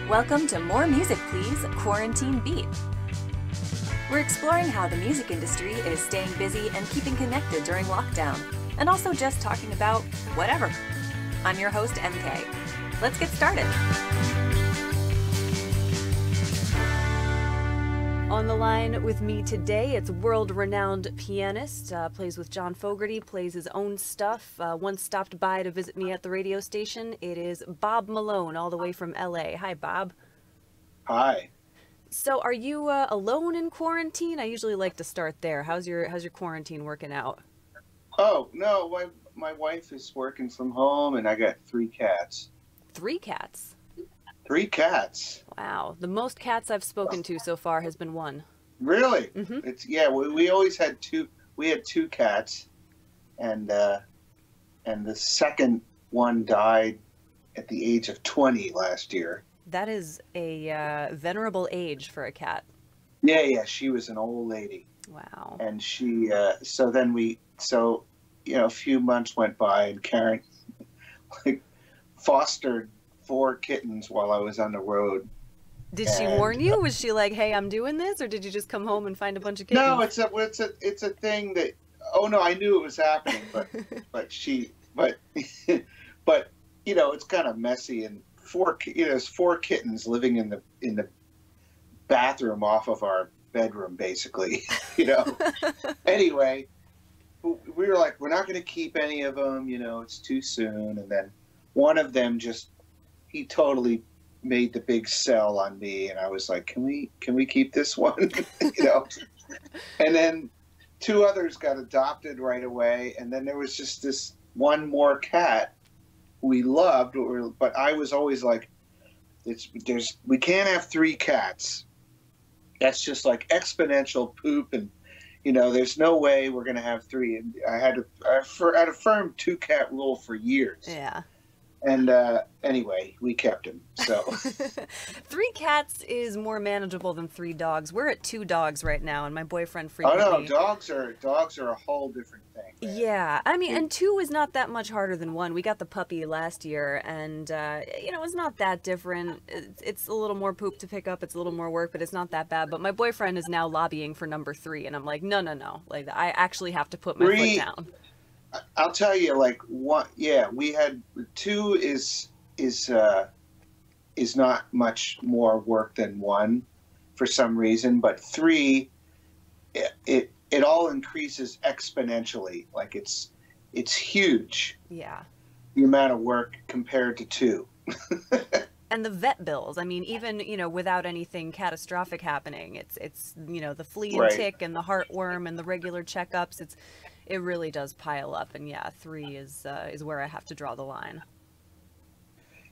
Welcome to More Music Please Quarantine Beat. We're exploring how the music industry is staying busy and keeping connected during lockdown, and also just talking about whatever. I'm your host, MK. Let's get started. On the line with me today, it's world-renowned pianist, plays with John Fogerty, plays his own stuff, once stopped by to visit me at the radio station. It is Bob Malone, all the way from LA. Hi, Bob. Hi. So are you alone in quarantine? I usually like to start there. How's your quarantine working out? Oh, no, my wife is working from home, and I got 3 cats. 3 cats? 3 cats. Wow. The most cats I've spoken to so far has been 1. Really? Mm-hmm. We always had 2. We had 2 cats, and the second one died at the age of 20 last year. That is a venerable age for a cat. Yeah, she was an old lady. Wow. And she, a few months went by, and Karen, fostered 4 kittens while I was on the road. Did she warn you? Was she like, "Hey, I'm doing this," or did you just come home and find a bunch of kittens? No, it's a thing that. Oh no, I knew it was happening, but it's kind of messy, and 4 kittens living in the bathroom off of our bedroom, basically. Anyway, we were like, we're not going to keep any of them. It's too soon, and then one of them he totally made the big sell on me, and I was like, can we keep this one? And then 2 others got adopted right away, and then there was just this one more cat we loved, but I was always like, we can't have 3 cats. That's just like exponential poop, and there's no way we're gonna have 3. And I had a firm 2 cat rule for years. Yeah. And anyway, we kept him. So 3 cats is more manageable than 3 dogs. We're at 2 dogs right now, and my boyfriend frequently. Oh no, dogs are a whole different thing. Man. Yeah, I mean, and 2 is not that much harder than 1. We got the puppy last year, and it's not that different. It's a little more poop to pick up. It's a little more work, but it's not that bad. But my boyfriend is now lobbying for number 3, and I'm like, no. Like, I actually have to put my foot down. I'll tell you, we had 2 is not much more work than 1 for some reason, but 3, it all increases exponentially. Like it's huge. Yeah. The amount of work compared to 2. And the vet bills. I mean, even, without anything catastrophic happening, it's the flea and tick and the heartworm and the regular checkups. It really does pile up, and 3 is where I have to draw the line.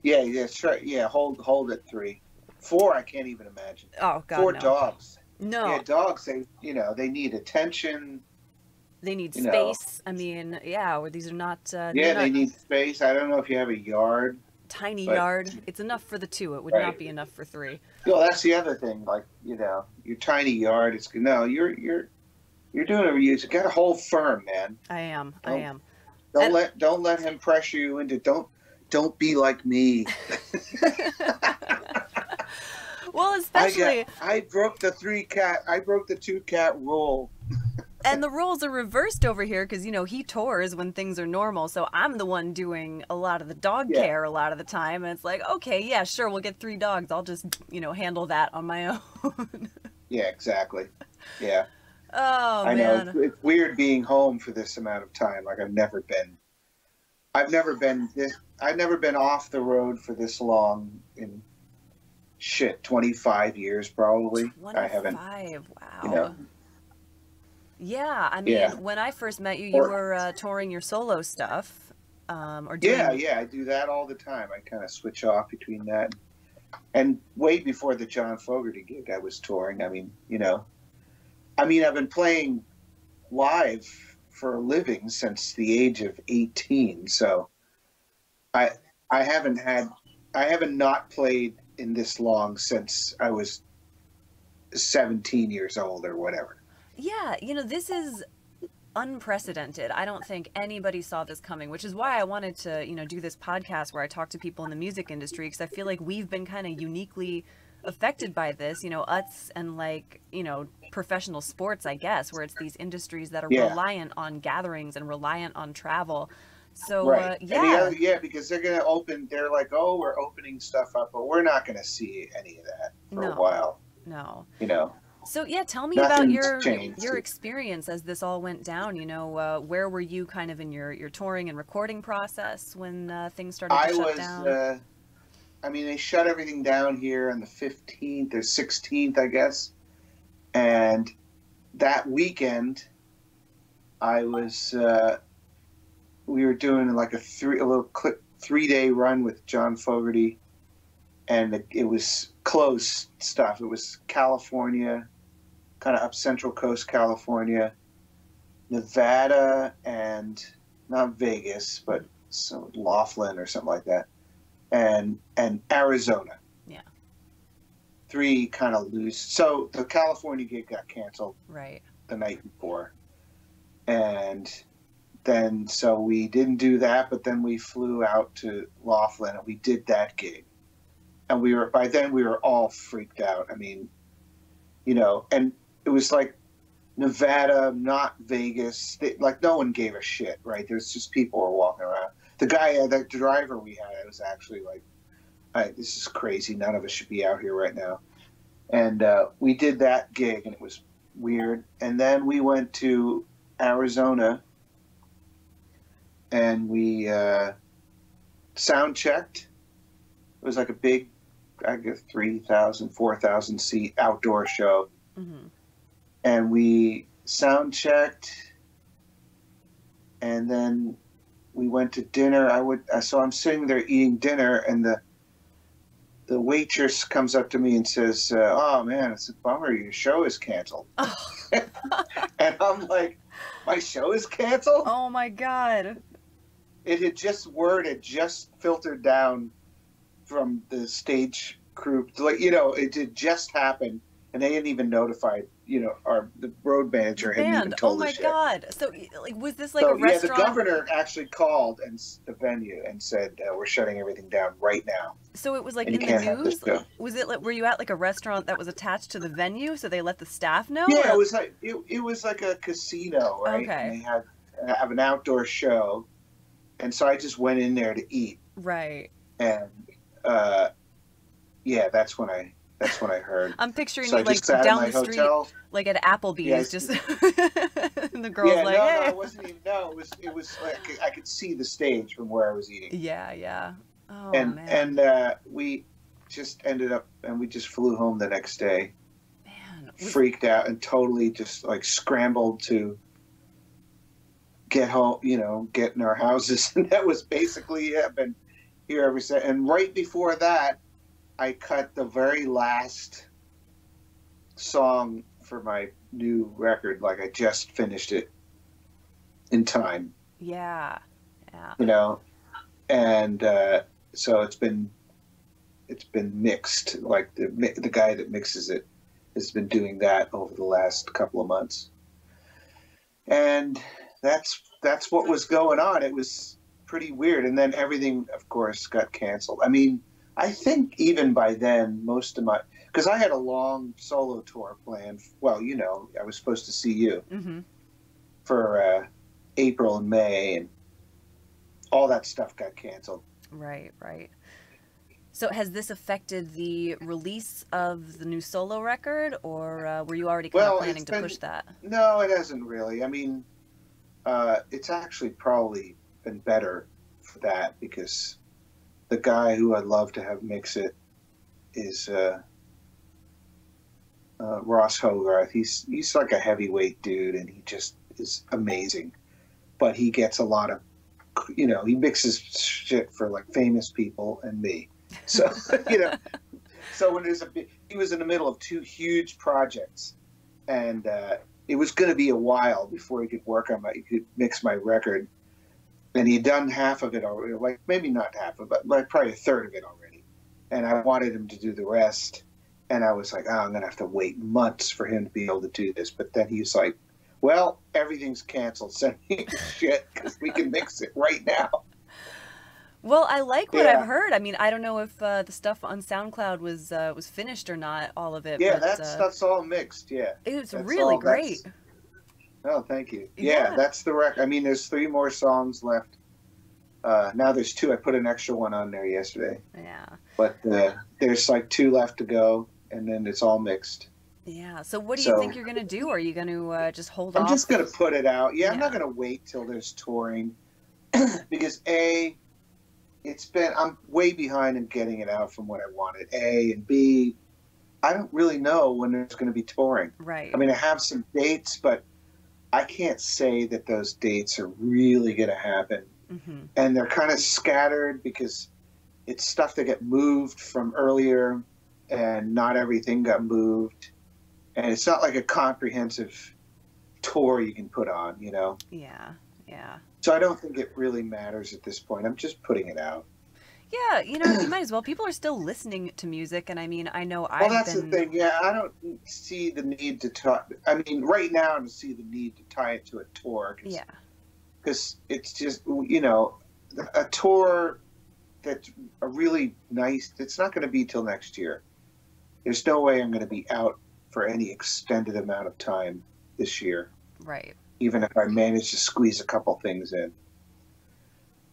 Yeah, that's right. Yeah, hold at 3. 4, I can't even imagine. Oh God, 4 no. dogs. No. Yeah, dogs. They need attention. They need space. I mean, or these are not. They need space. I don't know if you have a yard. Tiny yard. It's enough for the 2. It would not be enough for 3. Well, that's the other thing. Like your tiny yard. You're doing it. You got a whole firm, man. I am. Don't let him pressure you into. Don't be like me. Well, especially I broke the 2 cat rule. And the roles are reversed over here because, he tours when things are normal. So I'm the one doing a lot of the dog care a lot of the time. And it's like, okay, yeah, sure, we'll get 3 dogs. I'll just, handle that on my own. Yeah, exactly. Yeah. Oh, I man. know. It's weird being home for this amount of time. Like I've never been off the road for this long in 25 years probably. 25, I haven't. Wow. Yeah, I mean, when I first met you, you were touring your solo stuff, or doing... Yeah, I do that all the time. I kind of switch off between that, and way before the John Fogerty gig, I was touring. I mean, I've been playing live for a living since the age of 18, so I haven't not played in this long since I was 17 years old or whatever. Yeah, this is unprecedented. I don't think anybody saw this coming, which is why I wanted to, do this podcast where I talk to people in the music industry, because I feel like we've been kind of uniquely affected by this, us and professional sports, I guess, where it's these industries that are reliant on gatherings and reliant on travel. So, right. yeah. And the other, because they're going to open, they're like, oh, we're opening stuff up, but we're not going to see any of that for a while. No. So yeah, tell me about your experience as this all went down. Where were you kind of in your touring and recording process when things started to shut down? They shut everything down here on the 15th or 16th, I guess. And that weekend, I was we were doing like a 3-day run with John Fogerty, and it was close stuff. It was California, kind of up Central Coast California, Nevada, and not Vegas, but some Laughlin or something like that, and Arizona. Yeah. 3 kind of loose. So the California gig got canceled the night before, and then so we didn't do that. But then we flew out to Laughlin and we did that gig, and by then we were all freaked out. And it was like Nevada, not Vegas. No one gave a shit, right? There's just people were walking around. The driver we had, was actually like, this is crazy. None of us should be out here right now. And we did that gig, and it was weird. And then we went to Arizona, and we sound checked. It was like a big, I guess, 3,000, 4,000 seat outdoor show. Mm-hmm. And we sound checked, and then we went to dinner. So I'm sitting there eating dinner, and the waitress comes up to me and says, "Oh man, it's a bummer. Your show is canceled." Oh. And I'm like, "My show is canceled?" Oh my God! Word had just filtered down from the stage crew. It had just happened, and they hadn't even notified. The road manager hadn't even told us yet. Oh my God! So, was this a restaurant? Yeah, the governor actually called the venue and said, "We're shutting everything down right now." So it was in the news. Was it were you at a restaurant that was attached to the venue? So they let the staff know. Yeah, it was like a casino, right? Okay. And they have an outdoor show, and so I just went in there to eat. Right. And that's when I heard. I'm picturing you down the street, hotel. At Applebee's, just and the girl's hey. No, it wasn't even. No, it was like I could see the stage from where I was eating. Yeah. Oh man. And we just ended up, and we just flew home the next day. Man, freaked out and totally just scrambled to get home. Get in our houses, and that was basically it. I've been here ever since. And right before that, I cut the very last song for my new record. I just finished it in time. Yeah. And so it's been mixed. The guy that mixes it has been doing that over the last couple of months. And that's what was going on. It was pretty weird. And then everything, of course, got canceled. I think even by then, because I had a long solo tour planned. Well, I was supposed to see you for April and May, and all that stuff got canceled. Right. So has this affected the release of the new solo record, or were you already planning to push that? No, it hasn't really. It's actually probably been better for that, because the guy who I'd love to have mix it is Ross Hogarth. He's like a heavyweight dude, and he just is amazing. But he gets a lot of, he mixes shit for famous people and me. So so when he was in the middle of 2 huge projects, and it was going to be a while before he could he could mix my record. And he'd done half of it already, maybe not half of it, but probably a third of it already. And I wanted him to do the rest. And I was like, I'm going to have to wait months for him to be able to do this. But then he was like, Well, everything's canceled. Send me shit because we can mix it right now. Well, I like what I've Yeah, heard. I mean, I don't know if the stuff on SoundCloud was finished or not, all of it, yeah, but that stuff's all mixed. Yeah, it was that's really all. great. Oh, thank you. Yeah, Yeah. that's the rec. I mean, there's 3 more songs left. Now there's 2. I put an extra one on there yesterday, Yeah. but there's like 2 left to go, and then it's all mixed. Yeah. So what do you So think you're gonna do? Are you gonna just hold I'm just off? gonna put it out. Yeah, I'm not Yeah. gonna wait till there's touring because I'm way behind in getting it out from what I wanted. And B, I don't really know when there's going to be touring. Right. I mean, I have some dates, but I can't say that those dates are really going to happen. Mm-hmm. And they're kind of scattered because it's stuff that got moved from earlier, and not everything got moved. And it's not like a comprehensive tour you can put on, you know? Yeah. Yeah. So I don't think it really matters at this point. I'm just putting it out. Yeah, you know, you might as well. People are still listening to music, and I mean, I know Well, I've that's been. the thing. Yeah, I don't see the need to talk. I mean, right now, I don't see the need to tie it to a tour. Yeah. Because it's just, you know, a tour that's a really nice, it's not going to be till next year. There's no way I'm going to be out for any extended amount of time this year, Right. even if I manage to squeeze a couple things in.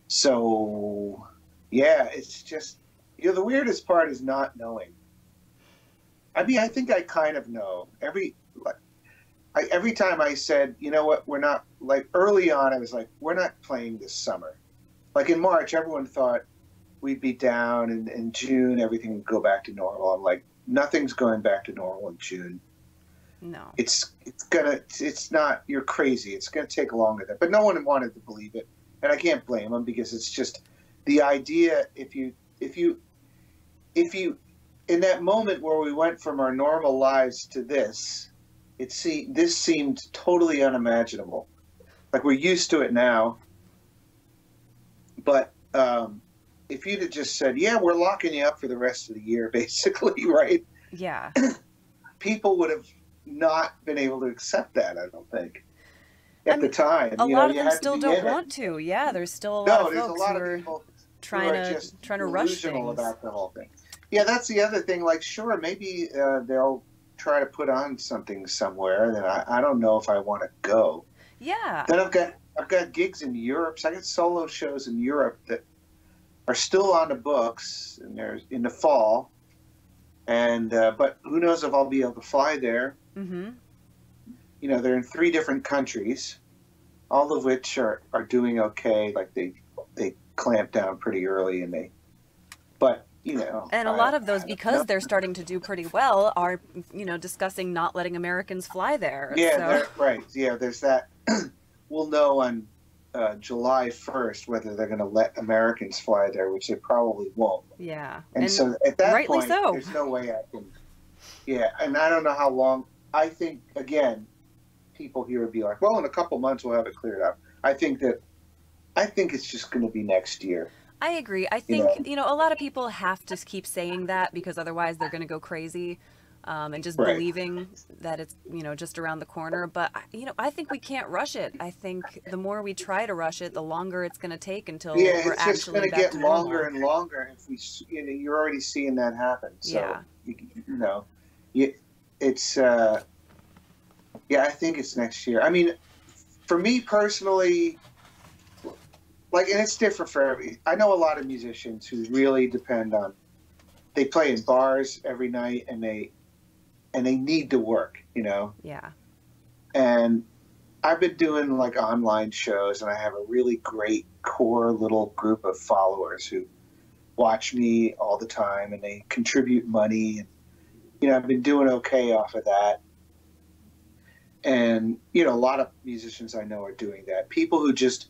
So, yeah, it's just, you know, the weirdest part is not knowing. I mean, I think I kind of know. Every time I said, you know what, we're not, like early on, I was like, we're not playing this summer. Like in March, everyone thought we'd be down, and in June, everything would go back to normal. I'm like, nothing's going back to normal in June. No. It's not, you're crazy. It's going to take longer than, but no one wanted to believe it. And I can't blame them because it's just the idea. If you, in that moment where we went from our normal lives to this, this seemed totally unimaginable. Like we're used to it now. But if you'd have just said, yeah, we're locking you up for the rest of the year, basically, right? Yeah. People would have not been able to accept that, I don't think, at the time. A You lot know, of you them had to still be don't in it. want to. Yeah, there's still a lot No, of there's a folks lot who of are people trying who are to just rush delusional things. about the whole thing. Yeah, that's the other thing. Like, sure, maybe they'll try to put on something somewhere, and then I don't know if I want to go. Yeah. Then I've got gigs in Europe. So I got solo shows in Europe that are still on the books, and they're in the fall. And but who knows if I'll be able to fly there? Mm-hmm. You know, they're in 3 different countries, all of which are doing okay. Like they clamped down pretty early, but you know, And a lot of those, because they're starting to do pretty well, are, you know, discussing not letting Americans fly there. yeah, So. right. Yeah, there's that. We'll know on July 1st whether they're going to let Americans fly there, which they probably won't. Yeah. And so at that rightly point, so. there's no way I can. Yeah, and I don't know how long. I think, again, people here would be like, well, in a couple months we'll have it cleared up. I think it's just going to be next year. I agree. I think, you know, a lot of people have to keep saying that because otherwise they're going to go crazy, and just Right. believing that it's, you know, just around the corner. But, you know, I think we can't rush it. I think the more we try to rush it, the longer it's going to take until Yeah, we're it's just actually going to back get to longer normal. and longer. If we, you know, you're already seeing that happen. So, Yeah. you know, it's, yeah, I think it's next year. I mean, for me personally, like, and it's different for I know a lot of musicians who really depend on, they play in bars every night and they need to work, you know? Yeah. And I've been doing like online shows, and I have a really great core little group of followers who watch me all the time, and they contribute money. And, you know, I've been doing okay off of that. And, you know, a lot of musicians I know are doing that. People who just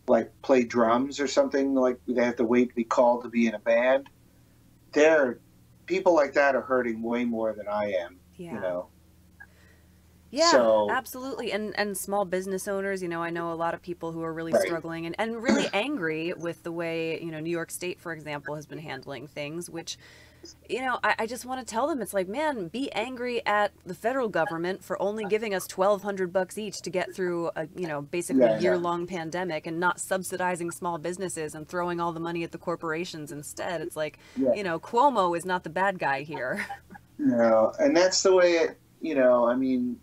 like play drums or something, like they have to wait to be called to be in a band. People like that are hurting way more than I am, Yeah. you know? Yeah, So, absolutely. And small business owners, you know, I know a lot of people who are really Right. struggling and really angry with the way, you know, New York State, for example, has been handling things, which, you know, I just want to tell them, it's like, man, be angry at the federal government for only giving us $1,200 each to get through a, you know, basically Yeah, yeah. year-long pandemic, and not subsidizing small businesses and throwing all the money at the corporations instead. It's like, Yeah. you know, Cuomo is not the bad guy here. No, and that's the way it, you know, I mean,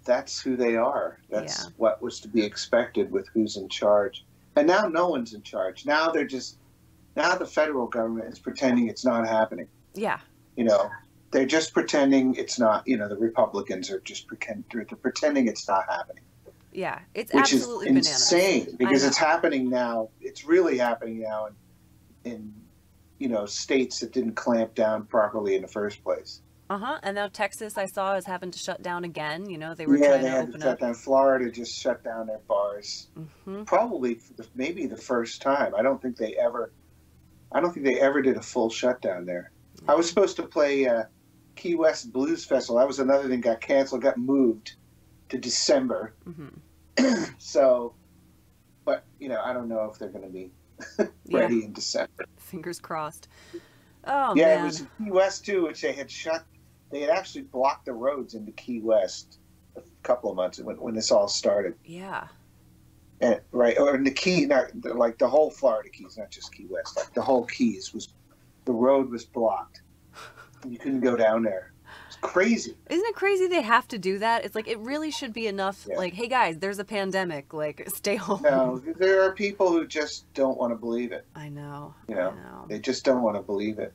that's who they are. That's Yeah. what was to be expected with who's in charge. And now no one's in charge. Now now the federal government is pretending it's not happening. Yeah. You know, they're just pretending it's not, you know, the Republicans are just they're pretending it's not happening. Yeah. It's Which absolutely is insane bananas. because it's happening now. It's really happening now in you know, states that didn't clamp down properly in the first place. And now Texas, I saw, is having to shut down again. You know, they were trying they to had open to shut up. down. Florida just shut down their bars. Probably for maybe the first time. I don't think they ever did a full shutdown there. I was supposed to play Key West Blues Festival. That was another thing, got canceled, got moved to December. So, but you know, I don't know if they're going to be ready in December. Fingers crossed. Oh, yeah, man. it was Key West too, which they had shut. They had actually blocked the roads into Key West a couple of months when this all started. Yeah. And, right, or in the Key, not like the whole Florida Keys, not just Key West. Like the whole Keys the road was blocked. You couldn't go down there. It's crazy. Isn't it crazy they have to do that? It's like, it really should be enough. Yeah. Like, hey guys, there's a pandemic. Like, stay home. No, there are people who just don't want to believe it. I know. You know, they just don't want to believe it.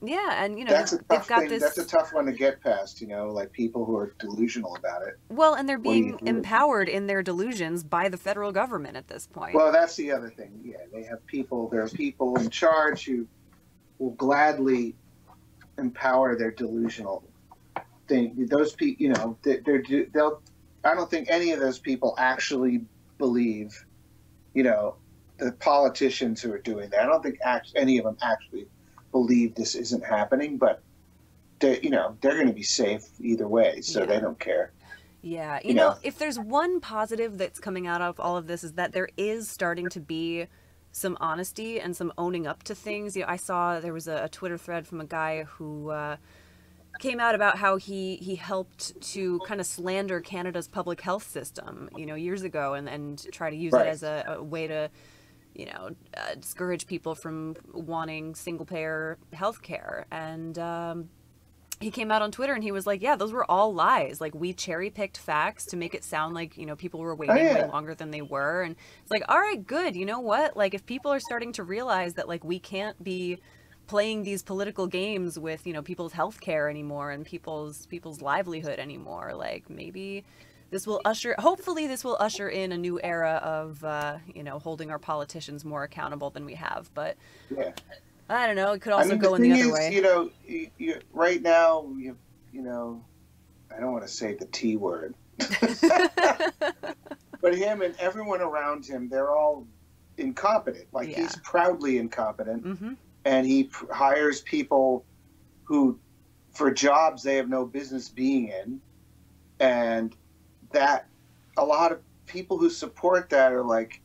Yeah, and you know, that's a tough got thing. this. That's a tough one to get past. You know, like people who are delusional about it. Well, and they're being empowered in their delusions by the federal government at this point. Well, that's the other thing. Yeah, they have people. There are people in charge who will gladly empower their delusional thing. Those people, you know, they'll. I don't think any of those people actually believe, you know, the politicians who are doing that. I don't think any of them actually believe this isn't happening, but they, you know, they're going to be safe either way, so they don't care. Yeah, you know, if there's one positive that's coming out of all of this, is that there is starting to be some honesty and some owning up to things. You know, I saw there was a Twitter thread from a guy who came out about how he helped to kind of slander Canada's public health system, you know, years ago, and try to use it as a way to, you know, discourage people from wanting single-payer healthcare. And he came out on Twitter and he was like, yeah, those were all lies. Like, we cherry-picked facts to make it sound like, you know, people were waiting way longer than they were. And it's like, all right, good. You know what? Like, if people are starting to realize that, like, we can't be playing these political games with, you know, people's healthcare anymore and people's livelihood anymore, like, maybe this will hopefully this will usher in a new era of, you know, holding our politicians more accountable than we have. But I don't know. It could also go in the other way. You know, right now, you know, I don't want to say the T word, but him and everyone around him, they're all incompetent. Like, he's proudly incompetent, and he hires people who, for jobs they have no business being in, and that a lot of people who support that are like,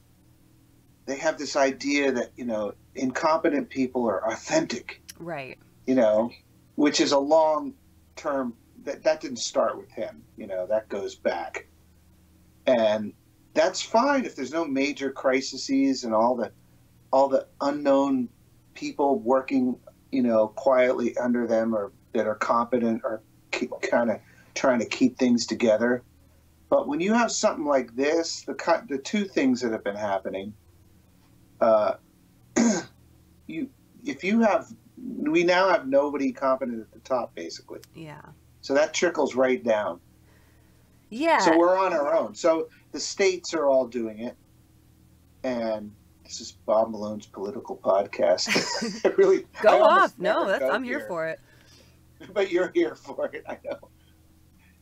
they have this idea that, you know, incompetent people are authentic. Right. You know, which is a long term, that didn't start with him. You know, that goes back. And that's fine if there's no major crises and all the unknown people working, you know, quietly under them, or that are competent, or kind of trying to keep things together. But when you have something like this, the two things that have been happening, we now have nobody competent at the top, basically. Yeah. So that trickles right down. Yeah. So we're on our own. So the states are all doing it, and this is Bob Malone's political podcast. Really go off. No, I'm here for it. But you're here for it, I know.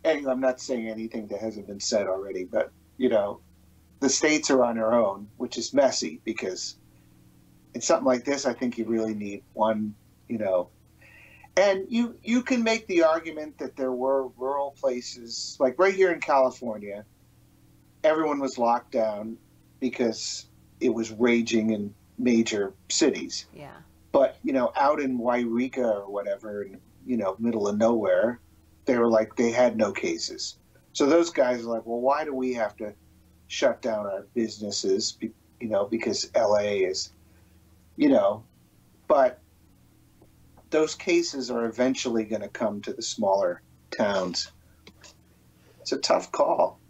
And I'm not saying anything that hasn't been said already, but, you know, the states are on their own, which is messy, because in something like this, I think you really need one, you know. And you can make the argument that there were rural places, like right here in California, everyone was locked down because it was raging in major cities. Yeah. But out in Wairika or whatever, in, middle of nowhere, they were like, they had no cases. So those guys are like, well, why do we have to shut down our businesses? Because LA is, but those cases are eventually going to come to the smaller towns. It's a tough call.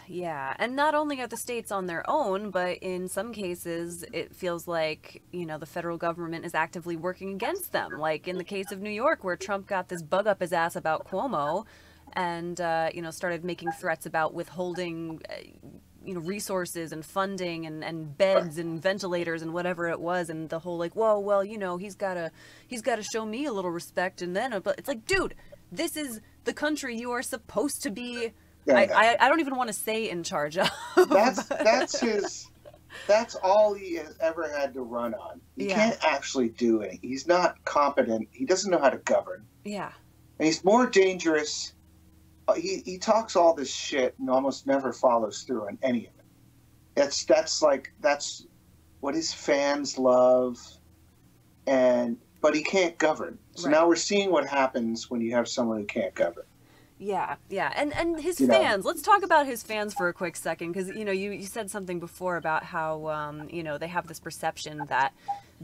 Yeah, and not only are the states on their own, but in some cases it feels like, the federal government is actively working against them. Like in the case of New York, where Trump got this bug up his ass about Cuomo and, started making threats about withholding, resources and funding and beds and ventilators and whatever it was. And the whole like, whoa, well, he's got to show me a little respect. And then, but it's like, dude, this is the country you are supposed to be. Yeah, I don't even want to say in charge of. That's all he has ever had to run on. He can't actually do it. He's not competent. He doesn't know how to govern. Yeah. And he's more dangerous. He talks all this shit and almost never follows through on any of it. That's what his fans love, but he can't govern. So now we're seeing what happens when you have someone who can't govern. Yeah, and his fans. Let's talk about his fans for a quick second, because you said something before about how they have this perception that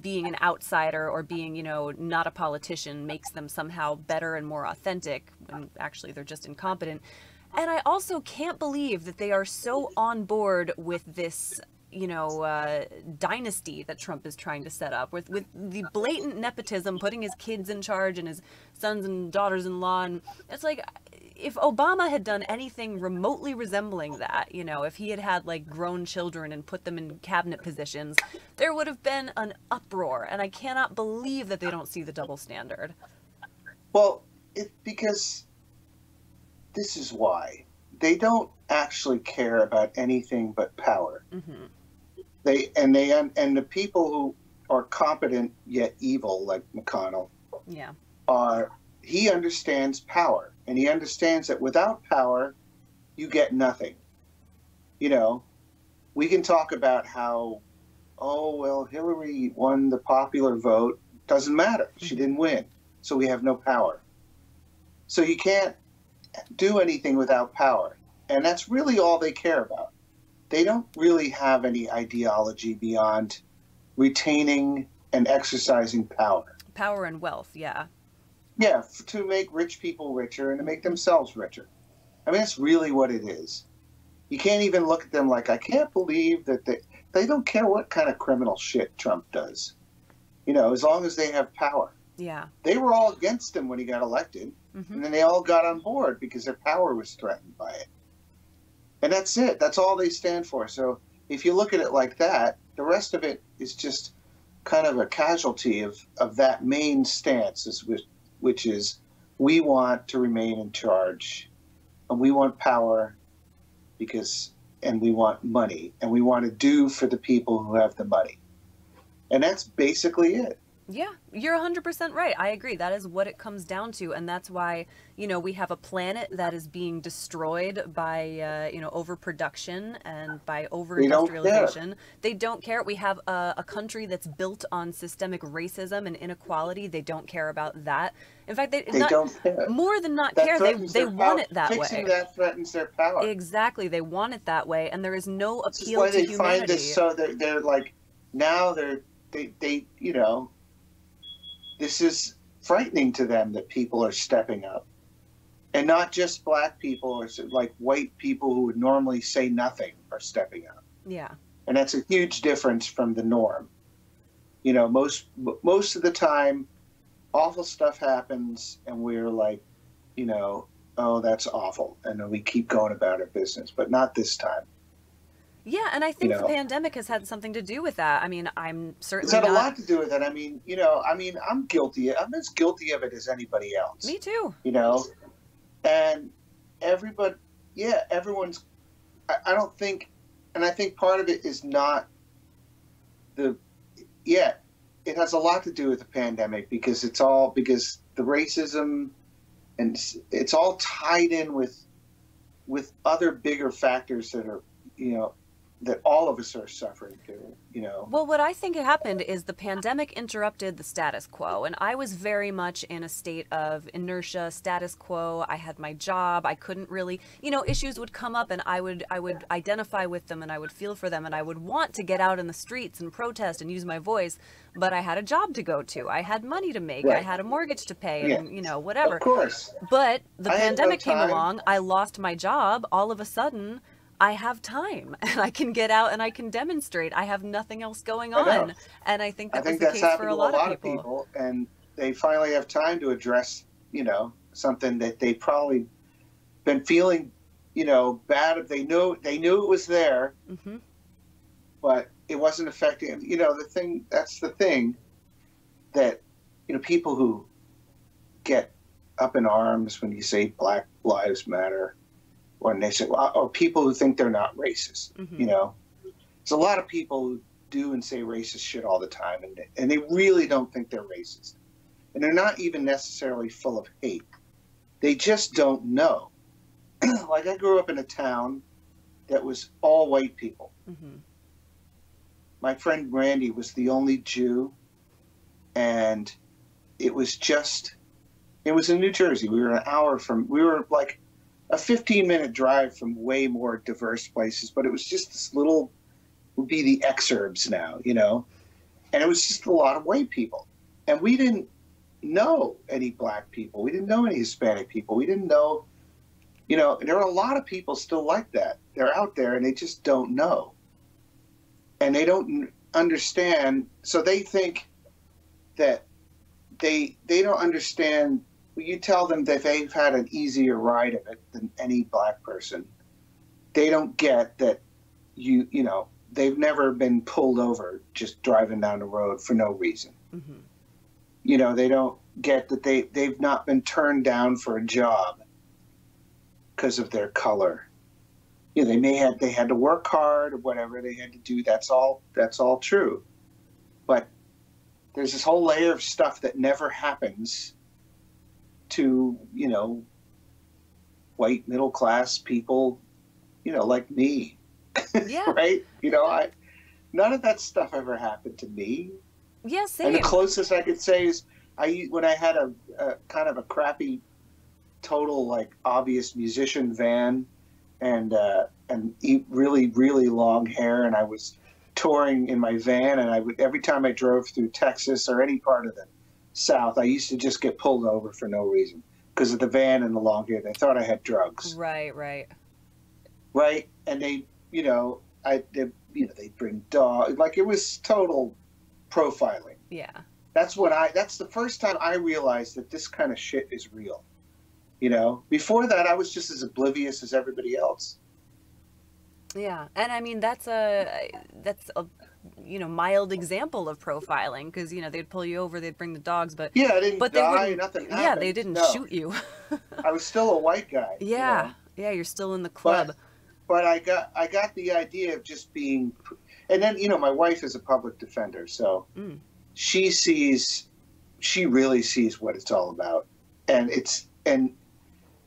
being an outsider or being not a politician makes them somehow better and more authentic, when actually they're just incompetent. And I also can't believe that they are so on board with this dynasty that Trump is trying to set up with the blatant nepotism, putting his kids in charge and his sons and daughters-in-law. And it's like, if Obama had done anything remotely resembling that, if he had like grown children and put them in cabinet positions, there would have been an uproar. And I cannot believe that they don't see the double standard. Well, because this is why they don't actually care about anything but power. Mm-hmm. And the people who are competent yet evil, like McConnell, he understands power, and he understands that without power, you get nothing. We can talk about how, Hillary won the popular vote. Doesn't matter. She didn't win, so we have no power. So you can't do anything without power, and that's really all they care about. They don't really have any ideology beyond retaining and exercising power. Power and wealth, yeah. Yeah, to make rich people richer and to make themselves richer. I mean, that's really what it is. You can't even look at them like, I can't believe that they don't care what kind of criminal shit Trump does. As long as they have power. Yeah. They were all against him when he got elected, and then they all got on board because their power was threatened by it. And that's it. That's all they stand for. So if you look at it like that, the rest of it is just kind of a casualty of that main stance, which is we want to remain in charge, and we want power and we want money, and we want to do for the people who have the money. And that's basically it. Yeah, you're 100% right. I agree. That is what it comes down to. And that's why, we have a planet that is being destroyed by, overproduction and by over-industrialization. They don't care. We have a country that's built on systemic racism and inequality. They don't care about that. In fact, they don't care. More than not care. They want it that way. Fixing that threatens their power. Exactly. They want it that way. And there is no appeal to humanity. This is why they find this so they're like, now they this is frightening to them that people are stepping up. And not just black people, or like white people who would normally say nothing are stepping up. Yeah. And that's a huge difference from the norm. Most of the time, awful stuff happens, and we're like, oh, that's awful. And then we keep going about our business, but not this time. Yeah, and I think the pandemic has had something to do with that. I mean, I'm certainly It's had a lot to do with it. I mean, I'm guilty. I'm as guilty of it as anybody else. Me too. And everyone's, I don't think, and I think part of it is not it has a lot to do with the pandemic because the racism, and it's all tied in with other bigger factors that are, that all of us are suffering through, you know. Well, what I think happened is the pandemic interrupted the status quo, and I was very much in a state of inertia, status quo. I had my job. I couldn't really, issues would come up, and I would identify with them, and I would feel for them, and I would want to get out in the streets and protest and use my voice, but I had a job to go to. I had money to make. I had a mortgage to pay, and whatever. Of course. But the pandemic came along. I lost my job. All of a sudden, I have time and I can get out and I can demonstrate. I have nothing else going on. And I think that was the case for a lot of people. And they finally have time to address, something that they probably been feeling, bad. They knew it was there, but it wasn't affecting them. That's the thing that, people who get up in arms when you say Black Lives Matter, when they say, or people who think they're not racist, there's a lot of people who do and say racist shit all the time, and they really don't think they're racist, and they're not even necessarily full of hate. They just don't know. Like, I grew up in a town that was all white people. My friend Randy was the only Jew, and it was in New Jersey. We were like a 15-minute drive from way more diverse places, but it was just this little, would be the exurbs now, and it was just a lot of white people. And we didn't know any black people. We didn't know any Hispanic people. We didn't know, there are a lot of people still like that. They're out there and they just don't know. And they don't understand. So they think that they don't understand. You tell them that they've had an easier ride of it than any black person. They don't get that they've never been pulled over just driving down the road for no reason. They don't get that they've not been turned down for a job because of their color. They had to work hard or whatever they had to do. That's all true. But there's this whole layer of stuff that never happens to, white middle class people, like me. Yeah. Right? None of that stuff ever happened to me. Yeah, same. And the closest I could say is when I had a kind of a crappy, total, like, obvious musician van and really, really long hair, and I was touring in my van, and every time I drove through Texas or any part of the South, I used to just get pulled over for no reason because of the van and the long hair. They thought I had drugs. Right. And they, they'd bring dogs. Like, it was total profiling. Yeah. That's the first time I realized that this kind of shit is real. Before that, I was just as oblivious as everybody else. Yeah. And I mean, that's a mild example of profiling, because they'd pull you over, they'd bring the dogs, but I didn't but die, nothing happened. Yeah, they didn't shoot you. I was still a white guy. Yeah. Yeah, you're still in the club. But I got the idea of just being, and then my wife is a public defender, so she really sees what it's all about, and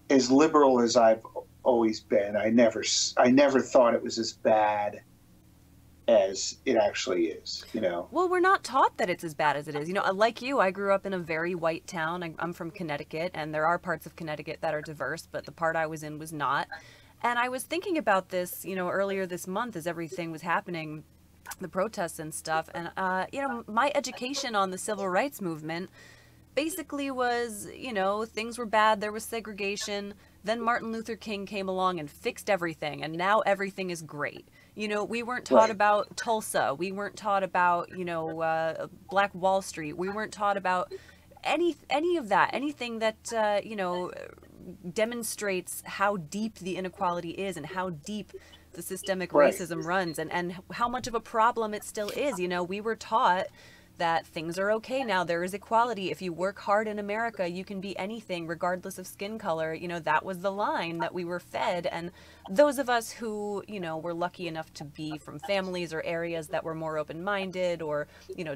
as liberal as I've always been, I never thought it was as bad as it actually is, Well, we're not taught that it's as bad as it is. Like you, I grew up in a very white town. I'm from Connecticut, and there are parts of Connecticut that are diverse, but the part I was in was not. And I was thinking about this, earlier this month as everything was happening, the protests and stuff. And, my education on the civil rights movement basically was, things were bad. There was segregation. Then Martin Luther King came along and fixed everything. And now everything is great. We weren't taught about Tulsa. We weren't taught about, Black Wall Street. We weren't taught about any of that, anything that, demonstrates how deep the inequality is and how deep the systemic racism runs, and how much of a problem it still is. We were taught that things are okay now. There is equality. If you work hard in America, you can be anything regardless of skin color. That was the line that we were fed. And those of us who, were lucky enough to be from families or areas that were more open-minded, or,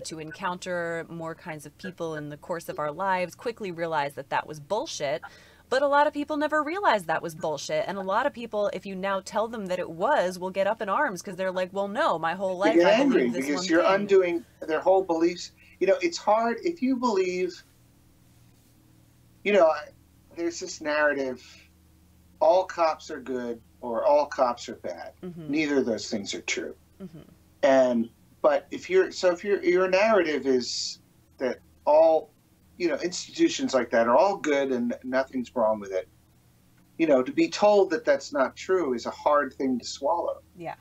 to encounter more kinds of people in the course of our lives, quickly realized that that was bullshit. But a lot of people never realized that was bullshit. And a lot of people, if you now tell them that it was, will get up in arms because they're like, well, no, my whole They life get I angry believed this because one you're thing. undoing their whole beliefs. You know, it's hard if you believe, you know, there's this narrative, all cops are good or all cops are bad. Mm-hmm. Neither of those things are true. Mm-hmm. But if your narrative is that all, you know, institutions like that are all good and nothing's wrong with it, you know, to be told that that's not true is a hard thing to swallow. Yeah.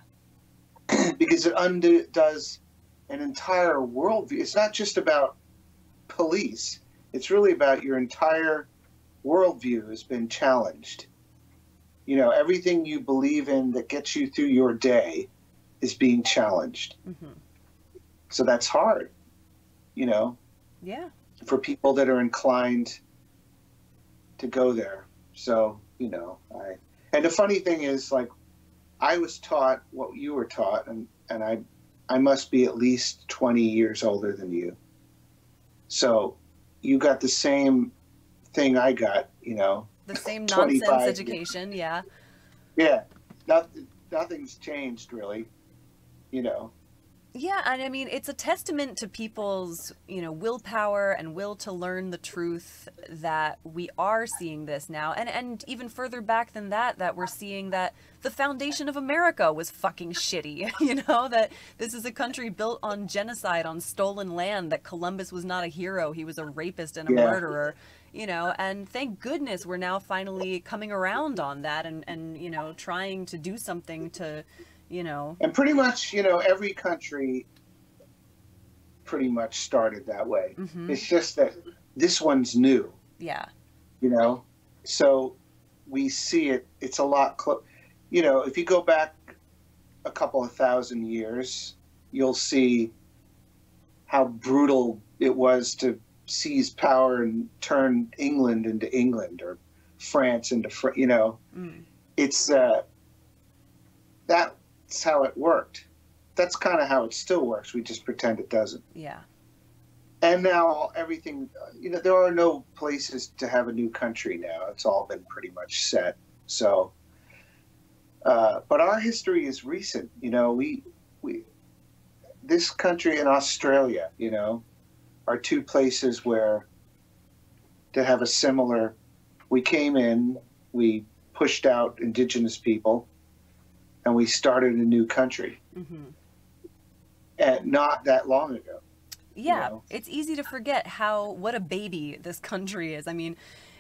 Because it undoes an entire worldview. It's not just about police. It's really about your entire worldview has been challenged. You know, everything you believe in that gets you through your day is being challenged. Mm-hmm. So that's hard, you know, Yeah. for people that are inclined to go there. So, you know, and the funny thing is, like, I was taught what you were taught, and I must be at least 20 years older than you. So you got the same thing I got, you know. The same nonsense education, yeah. Yeah. Nothing's changed, really, you know. Yeah, and I mean, it's a testament to people's, you know, willpower and will to learn the truth that we are seeing this now. And even further back than that, that we're seeing that the foundation of America was fucking shitty, you know, that this is a country built on genocide, on stolen land, that Columbus was not a hero, he was a rapist and a murderer, you know, and thank goodness we're now finally coming around on that and you know, trying to do something to, you know. And pretty much, you know, every country pretty much started that way. Mm-hmm. It's just that this one's new. Yeah. You know, so we see it. It's a lot you know, if you go back a couple of thousand years, you'll see how brutal it was to seize power and turn England into England or France into you know. It's that's how it worked. That's kind of how it still works. We just pretend it doesn't. Yeah. And now everything, you know, there are no places to have a new country now. It's all been pretty much set. So, but our history is recent. You know, this country and Australia, you know, are two places where to have a similar, we came in, we pushed out indigenous people, and we started a new country. Mm-hmm. And not that long ago. Yeah, you know? It's easy to forget what a baby this country is. I mean,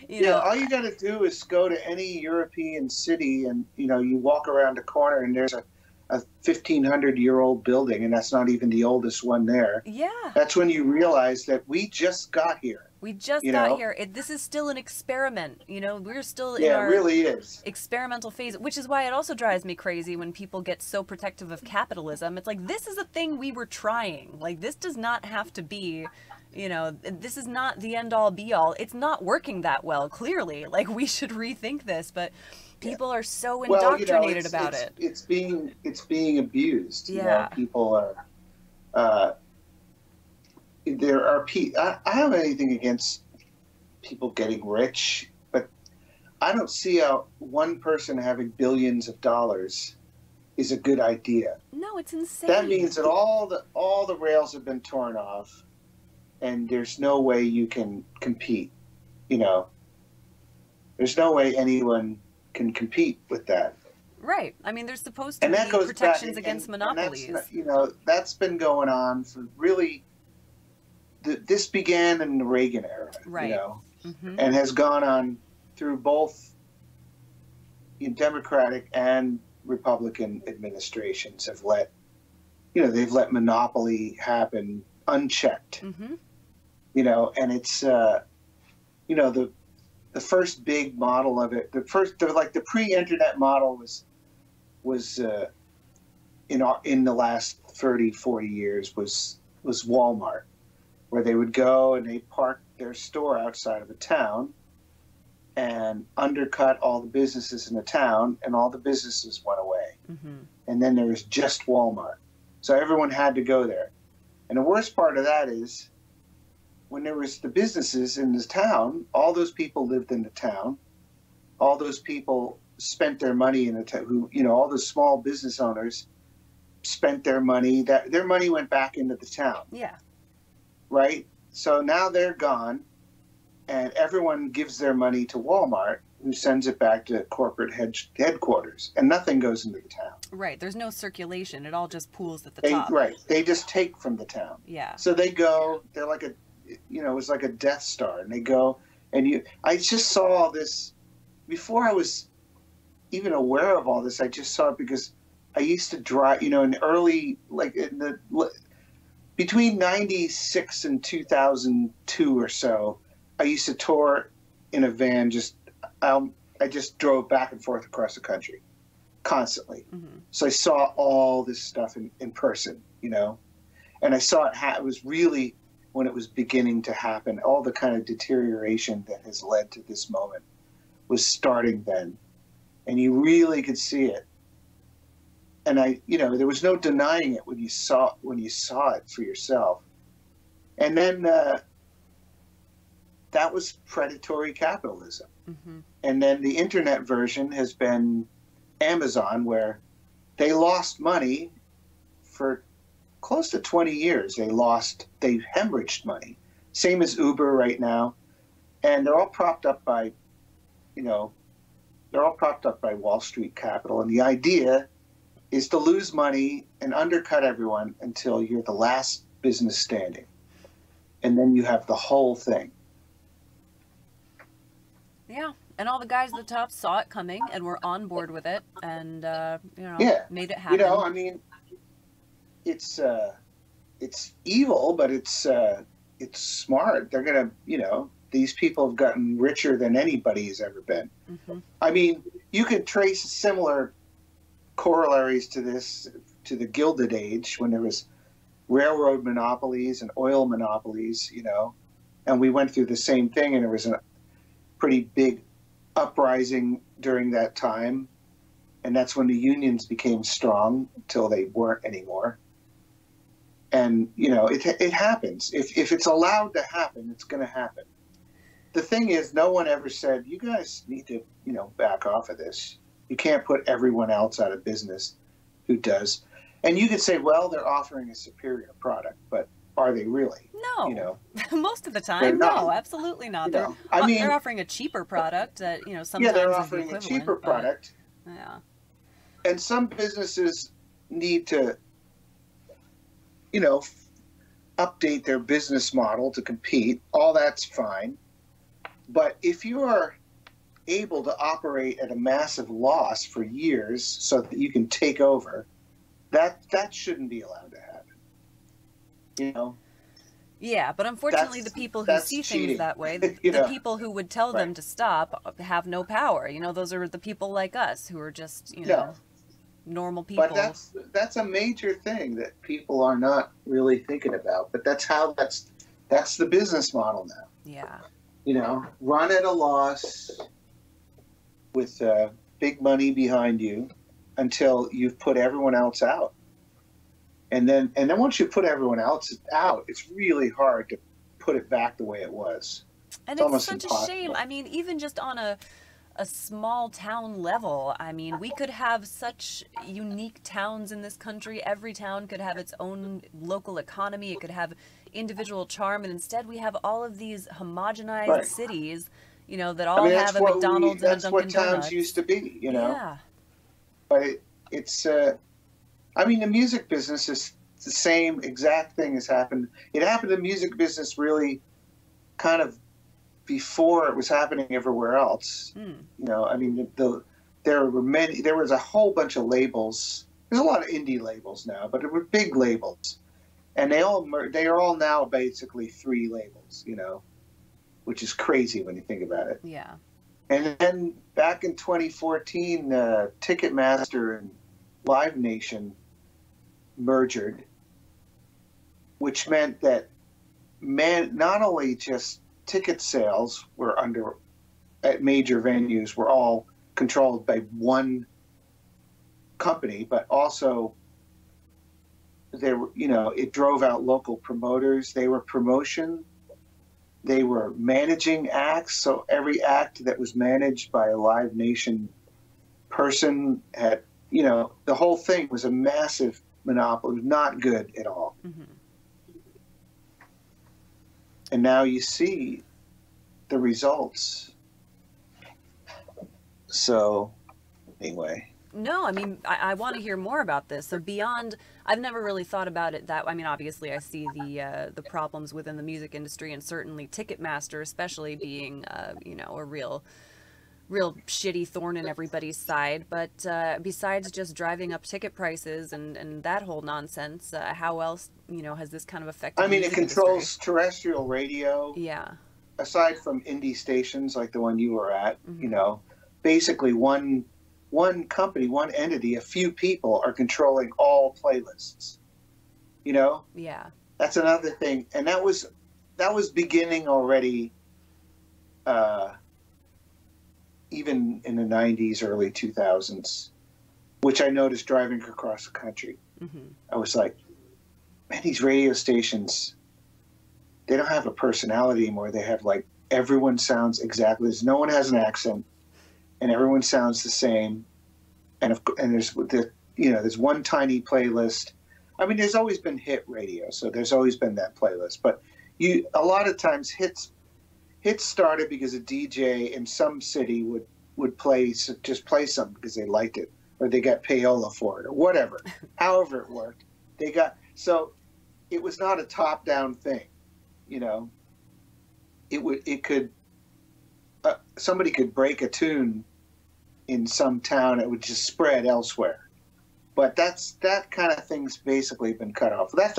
you know, know, all you got to do is go to any European city, and you know, you walk around a corner, and there's a 1,500-year-old building, and that's not even the oldest one there. Yeah, that's when you realize that we just got here. We just got here. This is still an experiment. You know, we're still in our it really is. experimental phase, which is why it also drives me crazy when people get so protective of capitalism. It's like, this is a thing we were trying. Like, this does not have to be, you know, this is not the end all be all. It's not working that well, clearly. Like, we should rethink this, but people are so indoctrinated about it. It's being abused. Yeah. You know, people are, there are people, I don't have anything against people getting rich, but I don't see how one person having billions of dollars is a good idea. No, it's insane. That means that all the rails have been torn off, and there's no way you can compete. You know, there's no way anyone can compete with that. Right. I mean, there's supposed to be protections against monopolies. And that's, you know, that's been going on for really. This began in the Reagan era, right. You know, and has gone on through both Democratic and Republican administrations. They've let monopoly happen unchecked. You know, and it's you know, the first big model of it, the pre-internet model was in the last 30, 40 years was Walmart, where they would go and they'd park their store outside of a town and undercut all the businesses in the town, and all the businesses went away. And then there was just Walmart. So everyone had to go there. And the worst part of that is when there was the businesses in this town, all those people lived in the town, all those people spent their money who, you know, all the small business owners spent their money, that their money went back into the town. Yeah. Right? So now they're gone, and everyone gives their money to Walmart, who sends it back to corporate headquarters, and nothing goes into the town. Right. There's no circulation. It all just pools at the top. Right. They just take from the town. Yeah. So they go, they're like you know, it was like a Death Star, and they go, and I just saw all this, before I was even aware of all this, I just saw it because I used to drive, you know, in early, like between 96 and 2002 or so, I used to tour in a van. I just drove back and forth across the country constantly. Mm-hmm. So I saw all this stuff in person, you know, and I saw it was really when it was beginning to happen. All the kind of deterioration that has led to this moment was starting then, and you really could see it. And you know, there was no denying it when you saw it for yourself. And then that was predatory capitalism. Mm-hmm. And then the internet version has been Amazon, where they lost money for close to 20 years. They hemorrhaged money. Same as Uber right now. And they're all propped up by, you know, Wall Street capital. And the idea is to lose money and undercut everyone until you're the last business standing. And then you have the whole thing. Yeah. And all the guys at the top saw it coming and were on board with it, and, you know, made it happen. You know, I mean, it's evil, but it's smart. They're going to, you know, these people have gotten richer than anybody has ever been. Mm-hmm. I mean, you can trace similar corollaries to this, to the Gilded Age, when there was railroad monopolies and oil monopolies, you know, and we went through the same thing, and there was a pretty big uprising during that time, and that's when the unions became strong until they weren't anymore. And, you know, it happens. If it's allowed to happen, it's going to happen. The thing is, no one ever said, you guys need to, you know, back off of this. You can't put everyone else out of business who does. And you could say, well, they're offering a superior product, but are they really? No. You know, most of the time, no, absolutely not. They're offering a cheaper product that, you know, sometimes they're offering a cheaper product. Yeah. And some businesses need to, you know, update their business model to compete. All that's fine. But if you are able to operate at a massive loss for years so that you can take over, that shouldn't be allowed to happen. You know? Yeah, but unfortunately the people who see cheating. Things that way, the people who would tell them to stop have no power. You know, those are the people like us who are just, you know, normal people. But that's a major thing that people are not really thinking about. But that's the business model now. Yeah. You know, run at a loss with big money behind you until you've put everyone else out. And then once you put everyone else out, it's really hard to put it back the way it was. And it's such impossible. A shame. I mean, even just on a small town level, I mean, we could have such unique towns in this country. Every town could have its own local economy. It could have individual charm. And instead we have all of these homogenized cities, you know, that all have a McDonald's and a Dunkin' Donuts. That's what towns used to be, you know. Yeah. But it's I mean, the music business is the same exact thing has happened. It happened in the music business really kind of before it was happening everywhere else. You know, I mean, there was a whole bunch of labels. There's a lot of indie labels now, but there were big labels. And they are all now basically 3 labels, you know, which is crazy when you think about it. Yeah. And then back in 2014, Ticketmaster and Live Nation merged, which meant that not only just ticket sales were at major venues were all controlled by one company, but also it drove out local promoters. They were promotion. they were managing acts. So every act that was managed by a Live Nation person had, you know, the whole thing was a massive monopoly. It was not good at all. Mm-hmm. And now you see the results. So, anyway. No, I mean, I want to hear more about this. So beyond, I've never really thought about it that, I mean, obviously I see the problems within the music industry, and certainly Ticketmaster especially being, you know, a real shitty thorn in everybody's side. But besides just driving up ticket prices and that whole nonsense, how else, you know, has this kind of affected I mean, the it music controls industry? terrestrial radio. Yeah. Aside from indie stations like the one you were at, Mm-hmm. you know, basically one company, one entity, a few people are controlling all playlists. You know? Yeah. That's another thing. And that was beginning already even in the 90s, early 2000s, which I noticed driving across the country. Mm-hmm. I was like, man, these radio stations, they don't have a personality anymore. They have like, everyone sounds exactly, no one has an accent, and everyone sounds the same. And there's the, you know, there's one tiny playlist. I mean, there's always been hit radio, so there's always been that playlist. But a lot of times hits started because a DJ in some city would just play something because they liked it, or they got payola for it, or whatever. However it worked, so it was not a top-down thing, you know. Somebody could break a tune in some town, it would just spread elsewhere. But that kind of thing's basically been cut off. That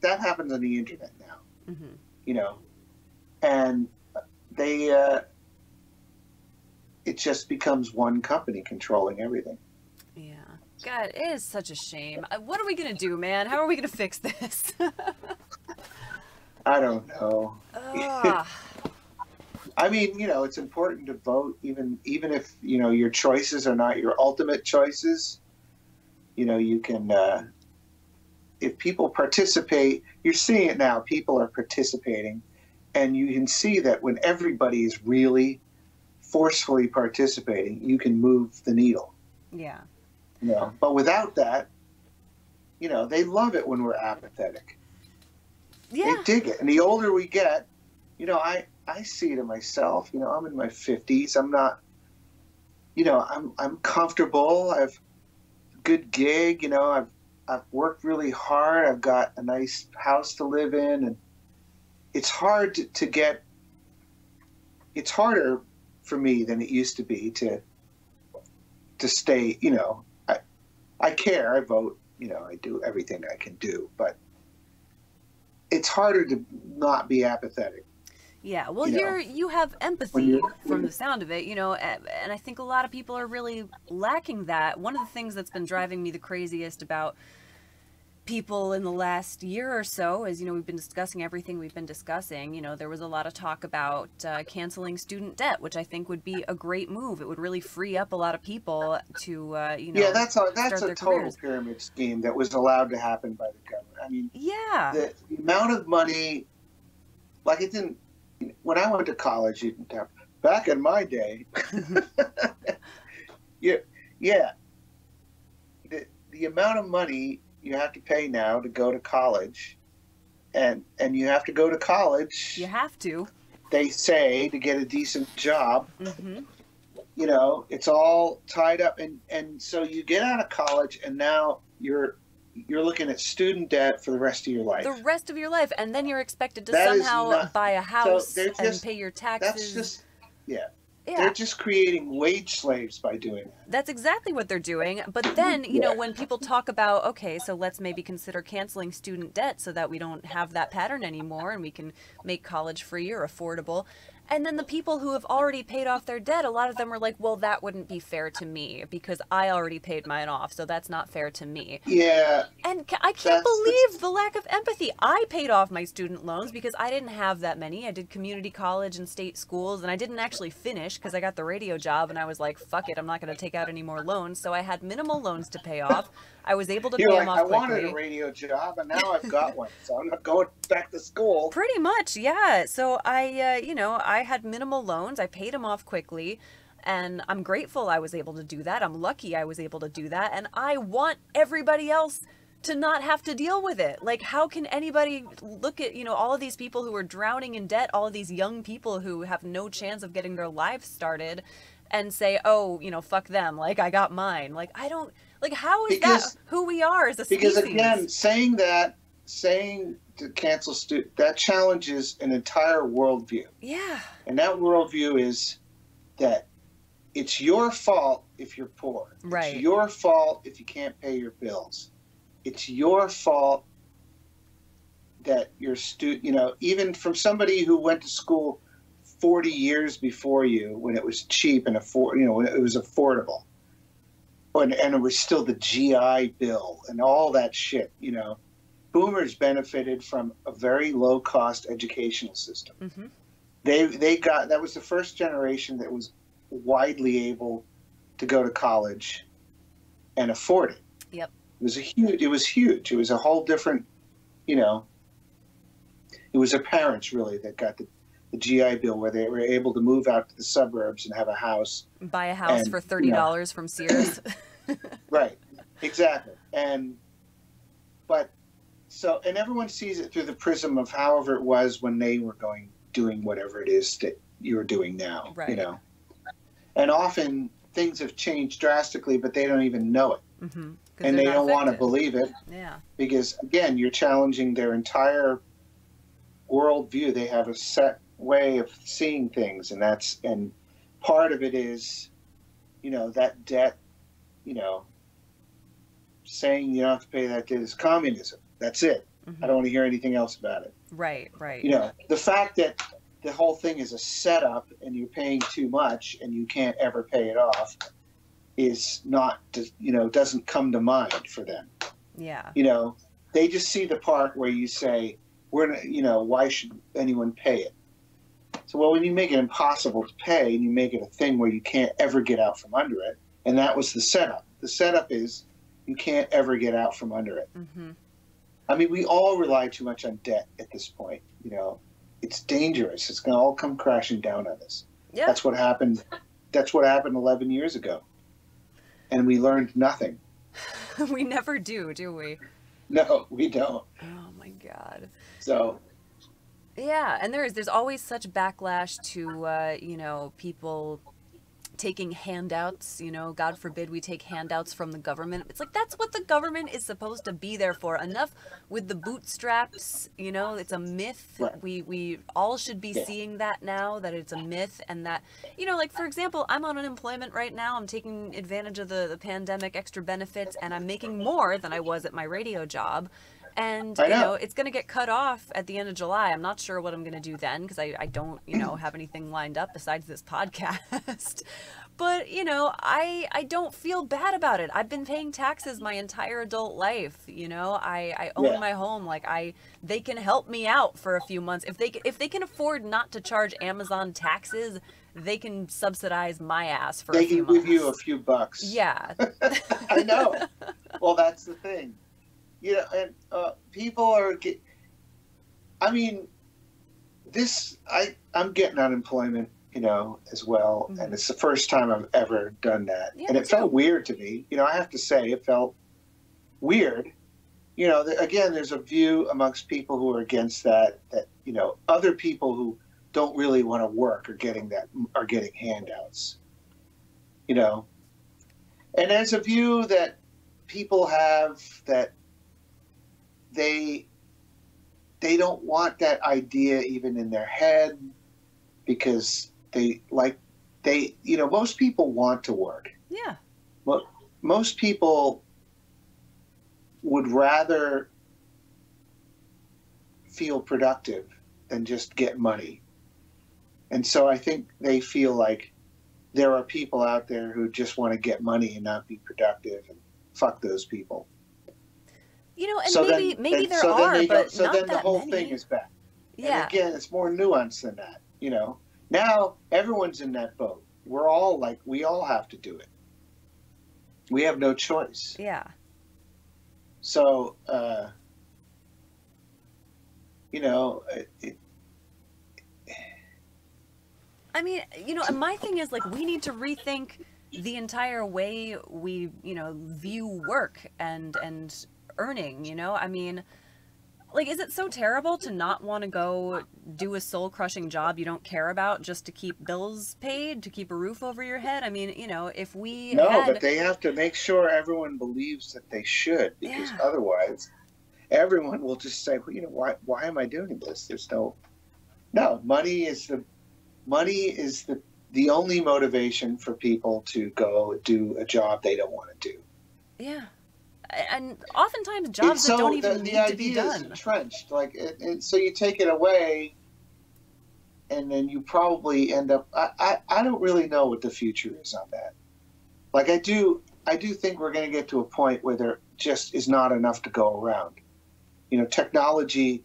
happens on the internet now, Mm-hmm. you know, and it just becomes one company controlling everything. Yeah. God, it is such a shame. What are we gonna do, man? How are we gonna fix this? I don't know. Ugh. I mean, you know, it's important to vote, even if, you know, your choices are not your ultimate choices. You know, you can, if people participate, you're seeing it now, people are participating, and you can see that when everybody is really forcefully participating, you can move the needle. Yeah. You know, but without that, you know, they love it when we're apathetic. Yeah. They dig it. And the older we get, you know, I see it in myself. You know, I'm in my 50s. I'm not, you know, I'm comfortable. I've a good gig. You know, I've worked really hard. I've got a nice house to live in, and it's hard to get. It's harder for me than it used to be to stay. You know, I care. I vote. You know, I do everything I can do, but it's harder to not be apathetic. Yeah, well, You know, you have empathy from the sound of it, you know, and I think a lot of people are really lacking that. One of the things that's been driving me the craziest about people in the last year or so is, you know, we've been discussing everything we've been discussing. You know, there was a lot of talk about canceling student debt, which I think would be a great move. It would really free up a lot of people to, you know, yeah, that's a their total careers. pyramid scheme that was allowed to happen by the government. I mean, Yeah. the amount of money, like it didn't. When I went to college, you didn't have. Back in my day, yeah. The amount of money you have to pay now to go to college, and you have to go to college. You have to. They say to get a decent job. Mm-hmm. You know, it's all tied up, and so you get out of college, and now you're looking at student debt for the rest of your life. The rest of your life, and then you're expected to That is somehow not- buy a house so they're and just- pay your taxes. That's just, yeah. Yeah. They're just creating wage slaves by doing that. That's exactly what they're doing. But then, you know, when people talk about, okay, so let's maybe consider canceling student debt so that we don't have that pattern anymore and we can make college free or affordable. And then the people who have already paid off their debt, a lot of them are like, well, that wouldn't be fair to me because I already paid mine off, so that's not fair to me. Yeah. And I can't believe the lack of empathy. I paid off my student loans because I didn't have that many. I did community college and state schools, and I didn't actually finish because I got the radio job, and I was like, fuck it, I'm not going to take out any more loans. So I had minimal loans to pay off. I was able to pay them off quickly. I wanted a radio job, and now I've got one, so I'm not going back to school. Pretty much, yeah. So I had minimal loans. I paid them off quickly, and I'm grateful I was able to do that. I'm lucky I was able to do that, and I want everybody else to not have to deal with it. Like, how can anybody look at, all of these people who are drowning in debt, all of these young people who have no chance of getting their lives started, and say, oh, fuck them, like, I got mine. Like, I don't... Like, how is that who we are as a species? Because, again, saying to cancel student, that challenges an entire worldview. Yeah. And that worldview is that it's your fault if you're poor. Right. It's your fault if you can't pay your bills. It's your fault that your even from somebody who went to school 40 years before you when it was cheap and when it was affordable. And it was still the GI Bill and all that shit, Boomers benefited from a very low-cost educational system. Mm-hmm. That was the first generation that was widely able to go to college and afford it. Yep. It was huge. It was a whole different, it was their parents really that got the GI Bill, where they were able to move out to the suburbs and have a house. Buy a house for $30 from Sears. Right, exactly. And everyone sees it through the prism of however it was when they were doing whatever it is that you're doing now, right. And often things have changed drastically, but they don't even know it. Mm-hmm. And they don't want to believe it. Yeah. Because, again, you're challenging their entire worldview. They have a set way of seeing things, and part of it is, that debt, saying you don't have to pay that debt is communism. That's it. Mm-hmm. I don't want to hear anything else about it. Right. The fact that the whole thing is a setup and you're paying too much and you can't ever pay it off is not, doesn't come to mind for them. Yeah. They just see the part where you say, why should anyone pay it? So, well, when you make it impossible to pay and you make it a thing where you can't ever get out from under it, and that was the setup. The setup is you can't ever get out from under it. Mm-hmm. I mean, we all rely too much on debt at this point. It's dangerous. It's going to all come crashing down on us. Yeah. That's what happened. That's what happened 11 years ago. And we learned nothing. We never do we? No, we don't. Oh, my God. So... Yeah, and there's always such backlash to, people taking handouts, God forbid we take handouts from the government. It's like, that's what the government is supposed to be there for. Enough with the bootstraps, it's a myth. Right. We all should be seeing that now, that it's a myth, and that, like, for example, I'm on unemployment right now. I'm taking advantage of the pandemic extra benefits, and I'm making more than I was at my radio job. And, it's going to get cut off at the end of July. I'm not sure what I'm going to do then because I don't, have anything lined up besides this podcast. But, I don't feel bad about it. I've been paying taxes my entire adult life. I own my home. Like, they can help me out for a few months. If they can afford not to charge Amazon taxes, they can subsidize my ass for a few months. They can give you a few bucks. Yeah. I know. Well, that's the thing. And people are. I'm getting unemployment, as well, mm-hmm. and it's the first time I've ever done that, yeah, and it felt weird to me. I have to say, it felt weird. Again, there's a view amongst people who are against that other people who don't really want to work are getting handouts. And there's a view that people have that. They don't want that idea even in their head because most people want to work. Yeah. Well, most people would rather feel productive than just get money. And so I think they feel like there are people out there who just want to get money and not be productive, and fuck those people. You know, and maybe there are, but so not then the that whole many. thing is bad. Yeah. And again, it's more nuanced than that, you know. Now everyone's in that boat. We're all like, we all have to do it. We have no choice. Yeah. So, you know, I mean, you know, and my thing is, like, we need to rethink the entire way we, you know, view work and earning, you know? I mean, like, is it so terrible to not want to go do a soul-crushing job you don't care about just to keep bills paid, to keep a roof over your head? I mean, you know, if we but they have to make sure everyone believes that they should, because otherwise everyone will just say, well, you know, why am I doing this? There's no money is the only motivation for people to go do a job they don't want to do. Yeah. And oftentimes jobs that don't even need to be done. The idea is entrenched, like, and so you take it away, and then you probably end up. I don't really know what the future is on that. Like, I do think we're going to get to a point where there just is not enough to go around. You know, technology,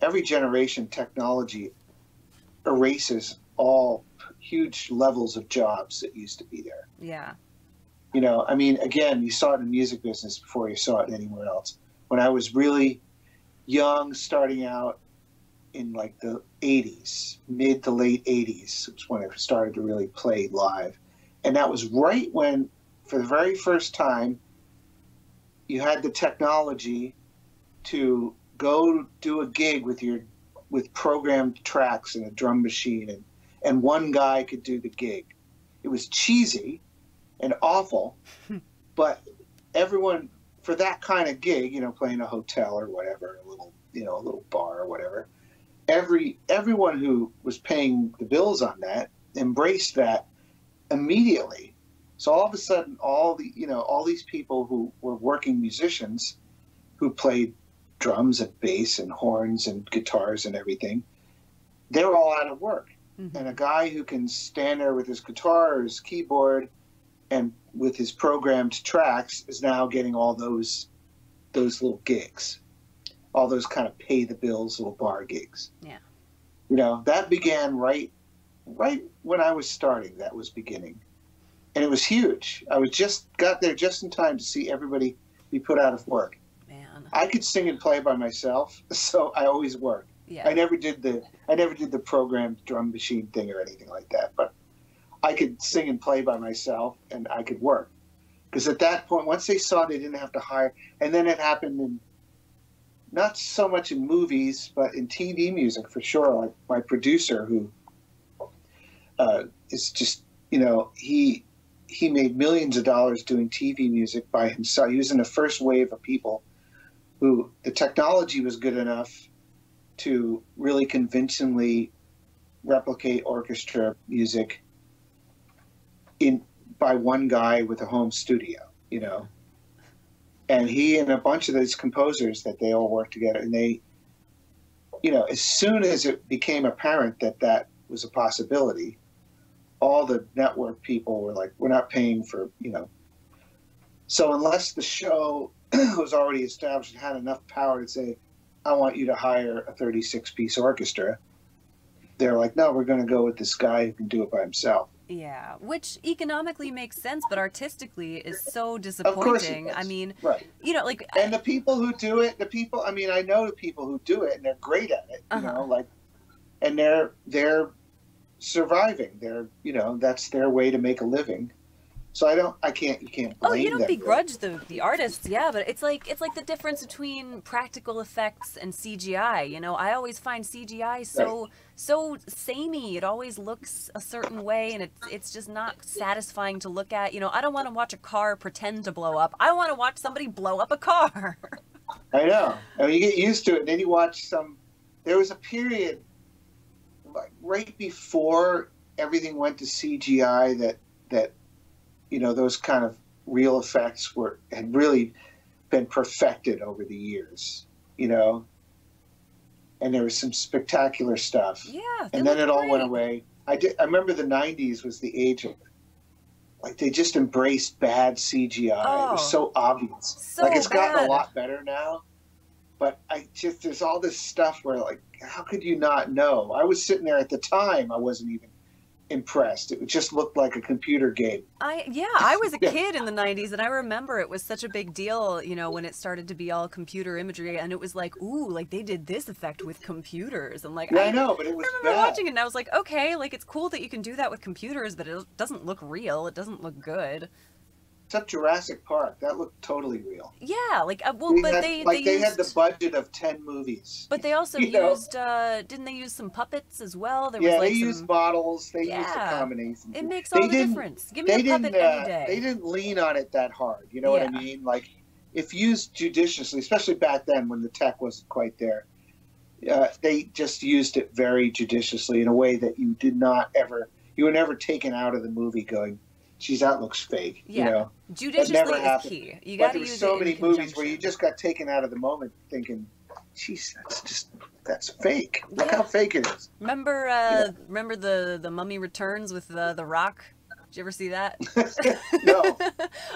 every generation, technology erases all huge levels of jobs that used to be there. Yeah. You know, I mean, again, you saw it in the music business before you saw it anywhere else. When I was really young, starting out in like the 80s, mid to late 80s, was when I started to really play live. And that was right when, for the very first time, you had the technology to go do a gig with programmed tracks and a drum machine, and one guy could do the gig. It was cheesy and awful, but everyone, for that kind of gig, you know, playing a hotel or whatever, a little bar or whatever, everyone who was paying the bills on that embraced that immediately. So all of a sudden, all these people who were working musicians who played drums and bass and horns and guitars and everything, they were all out of work. Mm-hmm. And a guy who can stand there with his guitar or his keyboard and with his programmed tracks is now getting all those little gigs, all those kind of pay the bills little bar gigs. Yeah. You know, that began right when I was starting. That was beginning, and it was huge. I got there just in time to see everybody be put out of work. Man, I could sing and play by myself, so I always worked. Yeah. I never did the programmed drum machine thing or anything like that, but I could sing and play by myself, and I could work. Because at that point, once they saw they didn't have to hire, and then it happened in, not so much in movies, but in TV music for sure. Like my producer, who is just, you know, he made millions of dollars doing TV music by himself. He was in the first wave of people who the technology was good enough to really convincingly replicate orchestra music by one guy with a home studio, you know. And he and a bunch of those composers that they all worked together, and they, you know, as soon as it became apparent that that was a possibility, all the network people were like, we're not paying for, you know. So unless the show was already established and had enough power to say, I want you to hire a 36-piece orchestra, they're like, no, we're going to go with this guy who can do it by himself. Yeah, which economically makes sense, but artistically is so disappointing. Of course it does. I mean, right. You know, like, and the people who do it, I mean, I know the people who do it, and they're great at it, you know, like, and they're surviving. They're, you know, that's their way to make a living. So you can't blame them. Oh, you don't begrudge the artists, yeah, but it's like the difference between practical effects and CGI. You know, I always find CGI so samey. It always looks a certain way, and it's just not satisfying to look at. You know, I don't want to watch a car pretend to blow up. I want to watch somebody blow up a car. I know. I mean, you get used to it, and then you watch some. There was a period, like right before everything went to CGI, that you know, those kind of real effects had really been perfected over the years, you know, and there was some spectacular stuff. Yeah. And then it all went away. I remember the 90s was the age of, like, they just embraced bad CGI. It was so obvious. So like, it's gotten bad. a lot better now, but there's all this stuff where, like, how could you not know? I was sitting there at the time, I wasn't even impressed. It just looked like a computer game. I was a kid in the 90s, and I remember it was such a big deal, you know, when it started to be all computer imagery, and it was like, ooh, like they did this effect with computers, and like, yeah, I know, but it was I remember bad. watching it, and I was like, okay, like it's cool that you can do that with computers, but it doesn't look real. It doesn't look good. Except Jurassic Park, that looked totally real. Yeah, like well, they had the budget of 10 movies. But they also used, didn't they use some puppets as well? There was they used models. They used a combination. It makes all the difference. Give me a puppet any day. They didn't lean on it that hard. You know what I mean? Like, if used judiciously, especially back then when the tech wasn't quite there, they just used it very judiciously in a way that you were never taken out of the movie going, geez, that looks fake. Yeah. You know? Judiciously is key. You got to use it in conjunction. But there were so many movies where you just got taken out of the moment thinking, geez, that's fake. Look how fake it is. Remember the Mummy Returns with the Rock? Did you ever see that? No.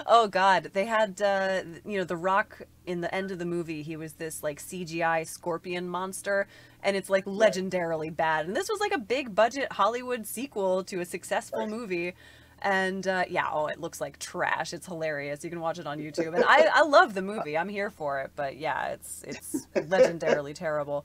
Oh God, they had the Rock in the end of the movie. He was this like CGI scorpion monster, and it's like legendarily bad. And this was like a big budget Hollywood sequel to a successful movie. And it looks like trash. It's hilarious. You can watch it on YouTube. And I love the movie. I'm here for it. But yeah, it's legendarily terrible.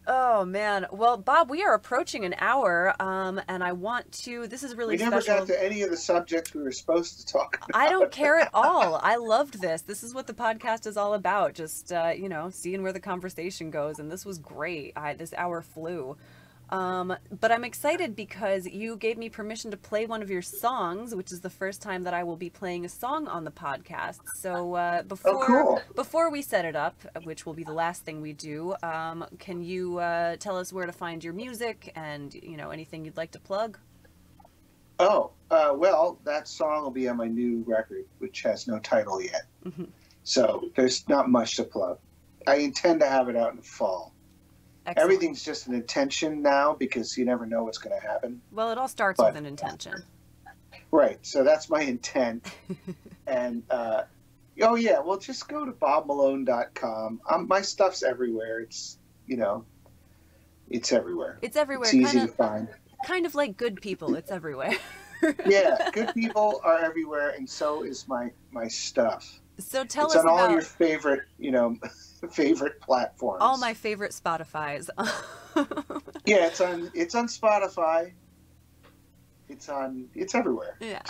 Oh man. Well, Bob, we are approaching an hour. And I want to. This is really special. We never got to any of the subjects we were supposed to talk about. I don't care at all. I loved this. This is what the podcast is all about. Just seeing where the conversation goes. And this was great. This hour flew. But I'm excited because you gave me permission to play one of your songs, which is the first time that I will be playing a song on the podcast. So before we set it up, which will be the last thing we do, can you tell us where to find your music and anything you'd like to plug? Oh, well, that song will be on my new record, which has no title yet. Mm-hmm. So there's not much to plug. I intend to have it out in the fall. Excellent. Everything's just an intention now because you never know what's going to happen. Well, it all starts with an intention. Right. So that's my intent. And, just go to bobmalone.com. My stuff's everywhere. It's everywhere. It's everywhere. It's easy to find. Kind of like good people. It's everywhere. Yeah. Good people are everywhere. And so is my stuff. So tell us about... It's on all your favorite platforms. All my favorite Spotifys. Yeah, it's on Spotify. It's everywhere. Yeah.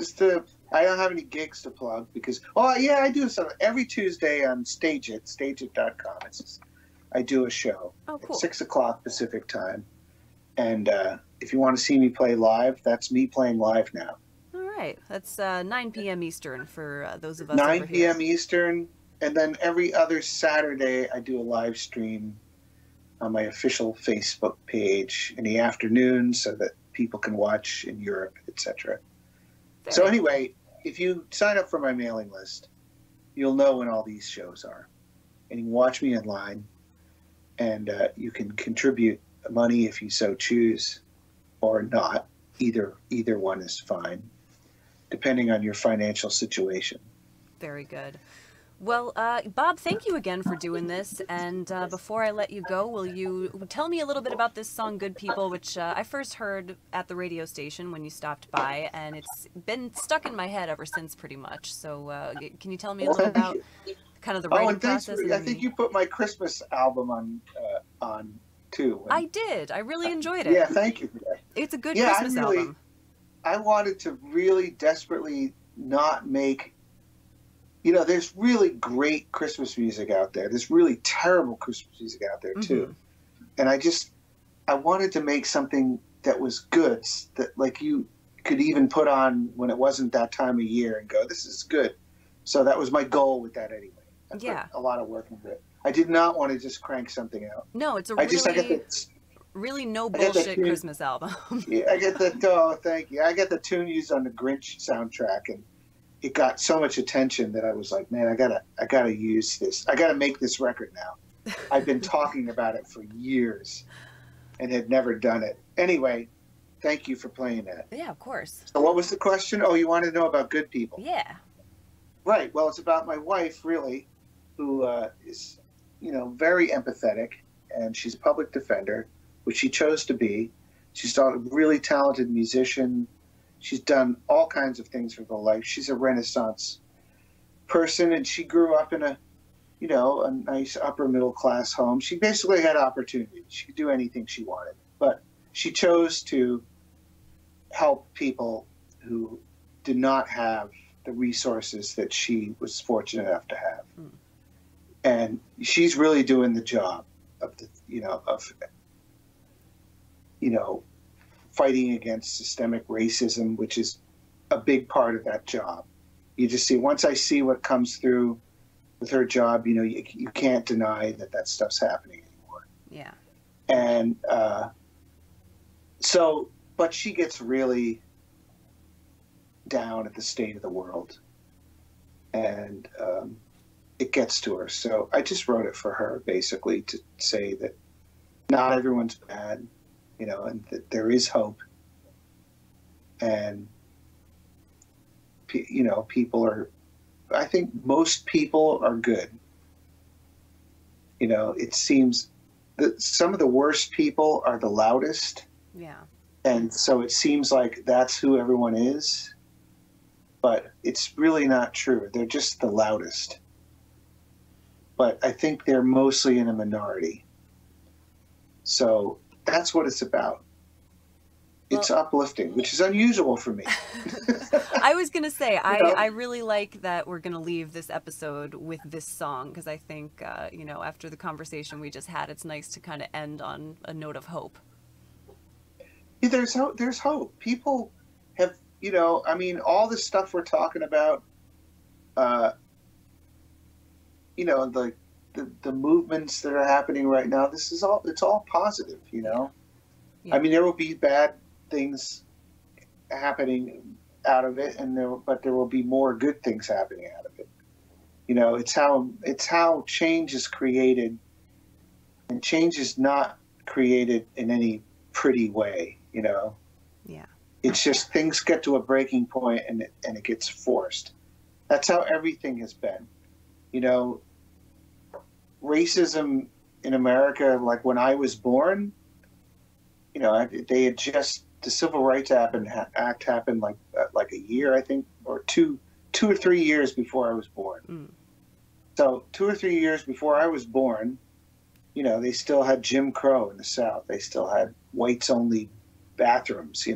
I don't have any gigs to plug because I do something every Tuesday on stageit.com. I do a show at 6:00 Pacific time, and if you want to see me play live, that's me playing live now. All right, that's 9 p.m. Eastern for those of us. 9 p.m. Eastern. And then every other Saturday, I do a live stream on my official Facebook page in the afternoon so that people can watch in Europe, etc. So anyway, if you sign up for my mailing list, you'll know when all these shows are. And you can watch me online, and you can contribute money if you so choose, or not. Either one is fine, depending on your financial situation. Very good. Well, Bob, thank you again for doing this. And before I let you go, will you tell me a little bit about this song, Good People, which I first heard at the radio station when you stopped by, and it's been stuck in my head ever since pretty much. So can you tell me a little about kind of the writing process? I think you put my Christmas album on too. I did. I really enjoyed it. Yeah, thank you for that. It's a good Christmas album. I wanted to really desperately not make... there's really great Christmas music out there. There's really terrible Christmas music out there, too. Mm-hmm. And I wanted to make something that was good, that like you could even put on when it wasn't that time of year and go, this is good. So that was my goal with that anyway. I put a lot of work into it. I did not want to just crank something out. No, it's really no bullshit Christmas album. Yeah, I get the, thank you. I get the tune used on the Grinch soundtrack, and it got so much attention that I was like, man, I gotta use this. I gotta make this record now. I've been talking about it for years and had never done it. Anyway, Thank you for playing that. Yeah, of course. So what was the question? Oh, you wanted to know about good people. Yeah. Right. Well, it's about my wife, really, who is, very empathetic, and she's a public defender, which she chose to be. She's a really talented musician. She's done all kinds of things for her life. She's a Renaissance person, and she grew up in a nice upper middle class home. She basically had opportunity. She could do anything she wanted, but she chose to help people who did not have the resources that she was fortunate enough to have. And she's really doing the job of fighting against systemic racism, which is a big part of that job. You just see, once I see what comes through with her job, you can't deny that stuff's happening anymore. Yeah. And but she gets really down at the state of the world, and it gets to her. So I just wrote it for her, basically, to say that not everyone's bad, and that there is hope. And, people are, I think most people are good. It seems that some of the worst people are the loudest. Yeah. And so it seems like that's who everyone is. But it's really not true. They're just the loudest. But I think they're mostly in a minority. So that's what it's about. It's uplifting, which is unusual for me. I was going to say, I really like that we're going to leave this episode with this song, because I think, after the conversation we just had, it's nice to kind of end on a note of hope. Yeah, there's hope. People have, all the stuff we're talking about, the movements that are happening right now, it's all positive, Yeah. I mean, there will be bad things happening out of it, but there will be more good things happening out of it. It's how change is created, and change is not created in any pretty way, Yeah. It's just things get to a breaking point and it gets forced. That's how everything has been. Racism in America, like when I was born, they had just, the Civil Rights Act happened like a year, I think, or two or 3 years before I was born. So 2 or 3 years before I was born, they still had Jim Crow in the South. They still had whites only bathrooms,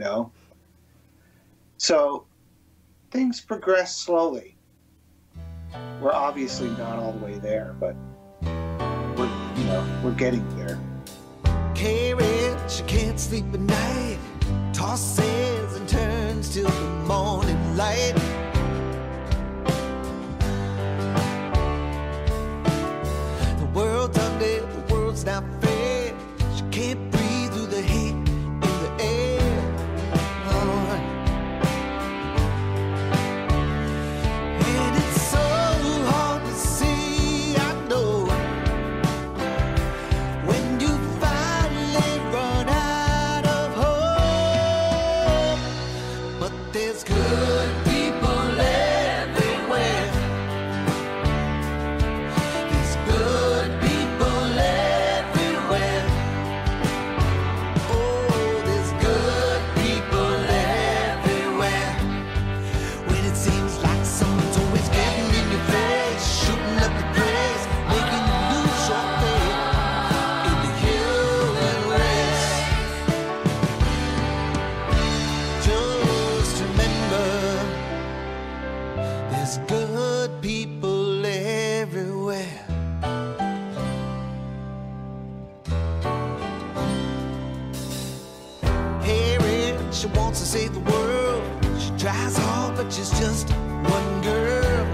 So things progress slowly. We're obviously not all the way there, but we're getting there. Carrie, she can't sleep at night, tosses and turns till the morning light. The world's ugly, the world's not fair. She can't breathe through the heat in the air. And it's so hard to see, I know, when you finally run out of hope. But there's good people everywhere. There's good people everywhere. Oh, there's good people everywhere. When it seems like someone's always getting in your face, shooting up the place, making you lose your faith in the human race. Just remember, there's good people everywhere. Harriet, she wants to save the world. She tries hard, but she's just one girl.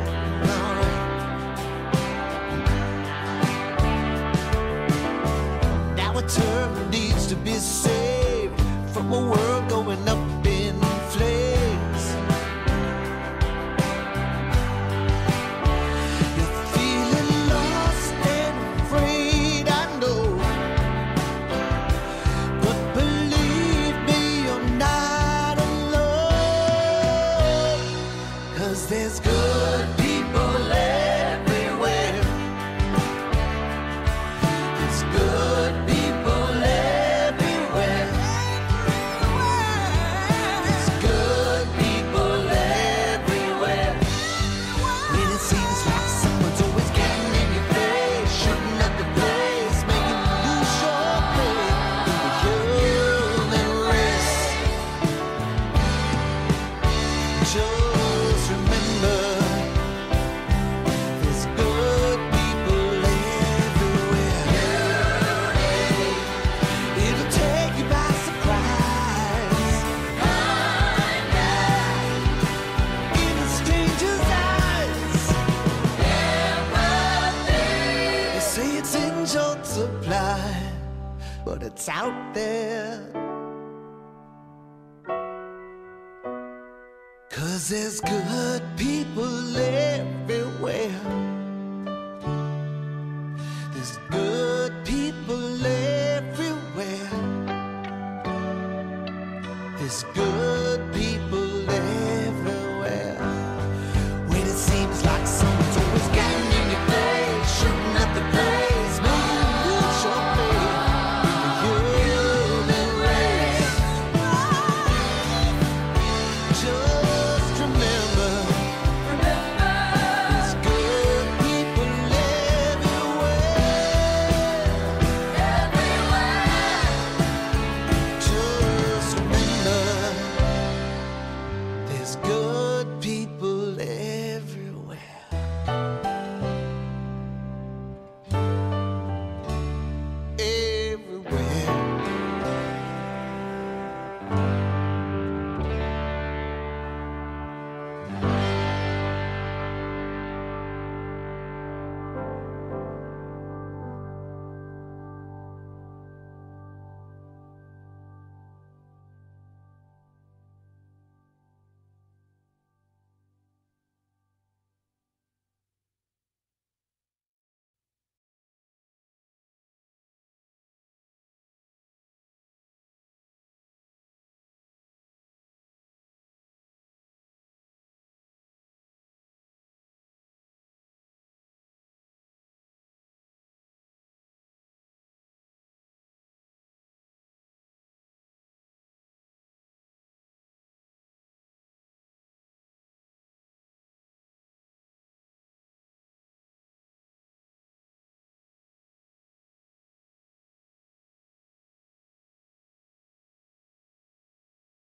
Now a turn needs to be saved from a world going up in flames. You're feeling lost and afraid, I know. But believe me, you're not but it's out there. 'Cause there's good people everywhere. There's good people everywhere. There's good people